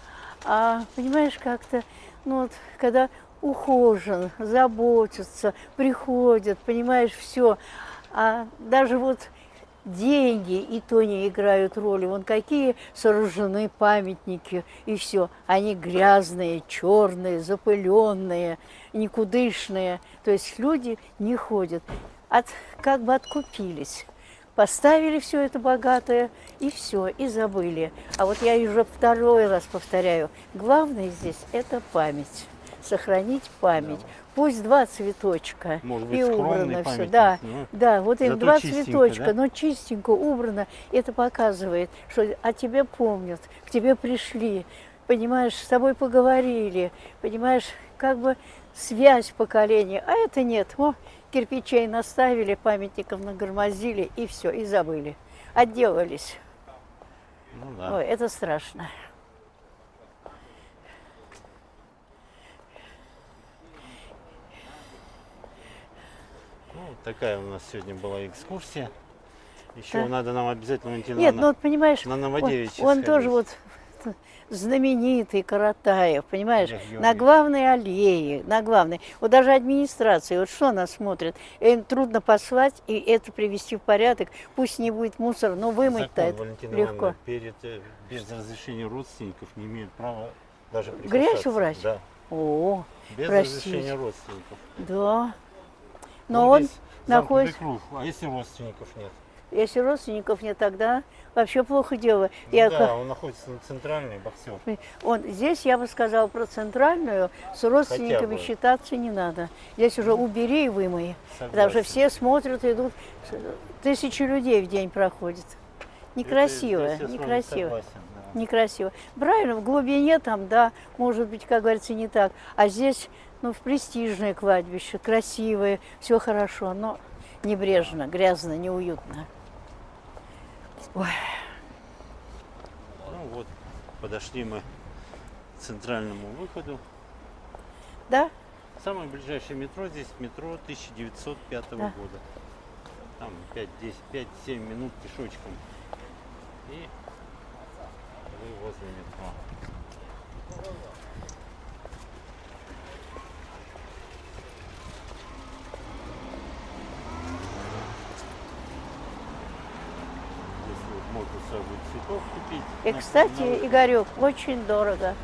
а понимаешь, как-то, ну вот, когда ухожен, заботится, приходят, понимаешь, все, а даже вот деньги и то не играют роли. Вон какие сооружены памятники, и все. Они грязные, черные, запыленные, никудышные. То есть люди не ходят, как бы откупились. Поставили все это богатое, и все, и забыли. А вот я уже второй раз повторяю, главное здесь – это память. Сохранить память. Пусть 2 цветочка, Может быть, и скромный убрано все. памятник, Да, но да, вот им зато 2 чистенько, цветочка, да? но чистенько, убрано. Это показывает, что о тебе помнят, к тебе пришли, понимаешь, с тобой поговорили, понимаешь, как бы связь поколений. А это нет. О, кирпичей наставили, памятников нагромоздили, и все, и забыли. Отделались. Ну да. Ой, это страшно. Ну, вот такая у нас сегодня была экскурсия. Еще Да. надо нам обязательно, Валентина Нет, ну Ивановна, вот понимаешь, на он Новодевичье тоже вот сходить. знаменитый Каратаев, понимаешь, Олег на Георгиевич. главной аллее, на главной. Вот даже администрация, вот что она смотрит, им трудно послать и это привести в порядок, пусть не будет мусора, но вымыть-то Закон, это Валентина легко. Ивановна, без разрешения родственников не имеют права даже Грязь прикасаться. убрать? Да, О, без простите. разрешения родственников. да. Но Вон он здесь замкнутый находится, круг, а если родственников нет? если родственников нет, тогда вообще плохо дело. Ну Я да, он находится на центральной, боксер. Здесь я бы сказала про центральную, с родственниками бы. считаться не надо. Здесь уже убери и вымой. Потому что Согласен. все смотрят, идут, 1000 людей в день проходит. Некрасиво, Это здесь я с вами некрасиво. согласен, да. Некрасиво. Правильно, в глубине там, да, может быть, как говорится, не так. А здесь, ну, в престижное кладбище, красивое, все хорошо, но небрежно, грязно, неуютно. Ой. Ну вот, подошли мы к центральному выходу. Да? Самое ближайшее метро здесь метро 1905 Да. года. Там 5-7 минут пешочком. И вы возле метро. Здесь вот можно с собой цветов купить. И, кстати, Игорек, очень дорого.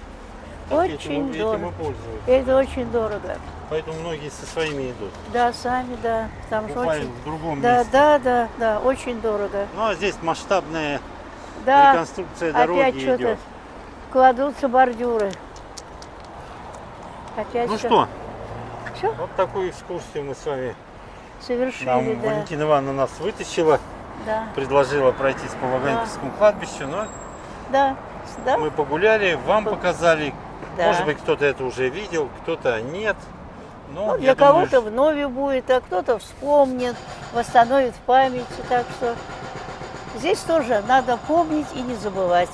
Очень Этим и дорого. пользуются. Это очень дорого. Поэтому многие со своими идут. Да, сами, да. Там же Буквально очень... в другом Да, месте. да, очень дорого. Ну а здесь масштабная Да, реконструкция дороги опять что-то идет. кладутся бордюры. Опять Ну всё. что, Всё вот такую экскурсию мы с вами. совершили, Нам да. Валентина Ивановна нас вытащила, Да, предложила пройтись по Ваганьковскому кладбищу, но да, да, мы погуляли, вам показали. да. Может быть, кто-то это уже видел, кто-то нет. Но Ну, я для думаю, кого-то вновь будет, а кто-то вспомнит, восстановит в памяти. Так что здесь тоже надо помнить и не забывать.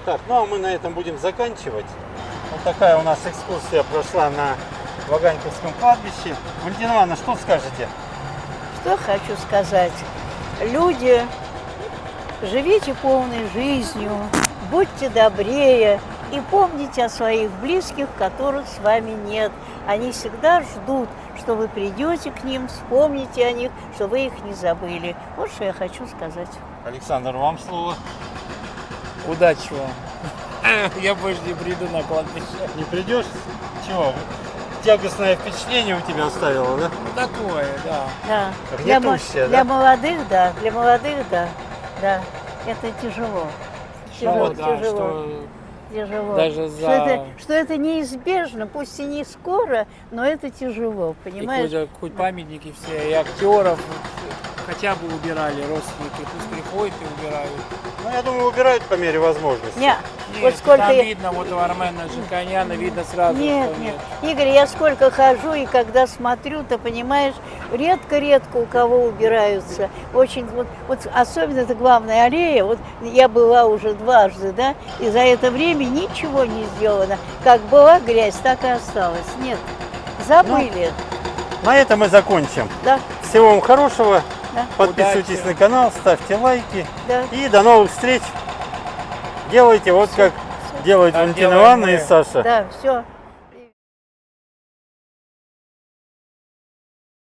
Так, ну а мы на этом будем заканчивать. Вот такая у нас экскурсия прошла на Ваганьковском кладбище. Валентина Ивановна, что скажете? Что хочу сказать. Люди, живите полной жизнью, будьте добрее и помните о своих близких, которых с вами нет. Они всегда ждут, что вы придете к ним, вспомните о них, что вы их не забыли. Вот что я хочу сказать. Александр, вам слово. Удачи вам. Я больше не приду на кладбище. Не придешь? Чего? Тягостное впечатление у тебя оставило, да? Ну такое, да. Да. Гнетущее, для да? молодых, да, для молодых, да, да. Это тяжело. Тяжело, Ну да, тяжело. что Тяжело. даже Что это неизбежно, пусть и не скоро, но это тяжело, и понимаешь? хоть памятники все, и актеров, хотя бы убирали родственники. Пусть приходят и убирают. Ну, я думаю, убирают по мере возможности. Не, вот Нет, сколько там я... видно, вот у Армена Жиканяна видно сразу, Нет, что нет. нет. Игорь, я сколько хожу, и когда смотрю, ты понимаешь, редко-редко у кого убираются. Очень, вот особенно это главная аллея, вот я была уже дважды, да, и за это время ничего не сделано. Как была грязь, так и осталась. Нет, забыли, На этом мы закончим. да, Всего вам хорошего. да, Подписывайтесь Удачи. на канал, ставьте лайки. да. И до новых встреч. Делайте вот как делают Так Валентина делаем Ивановна мы. и Саша. Да, все.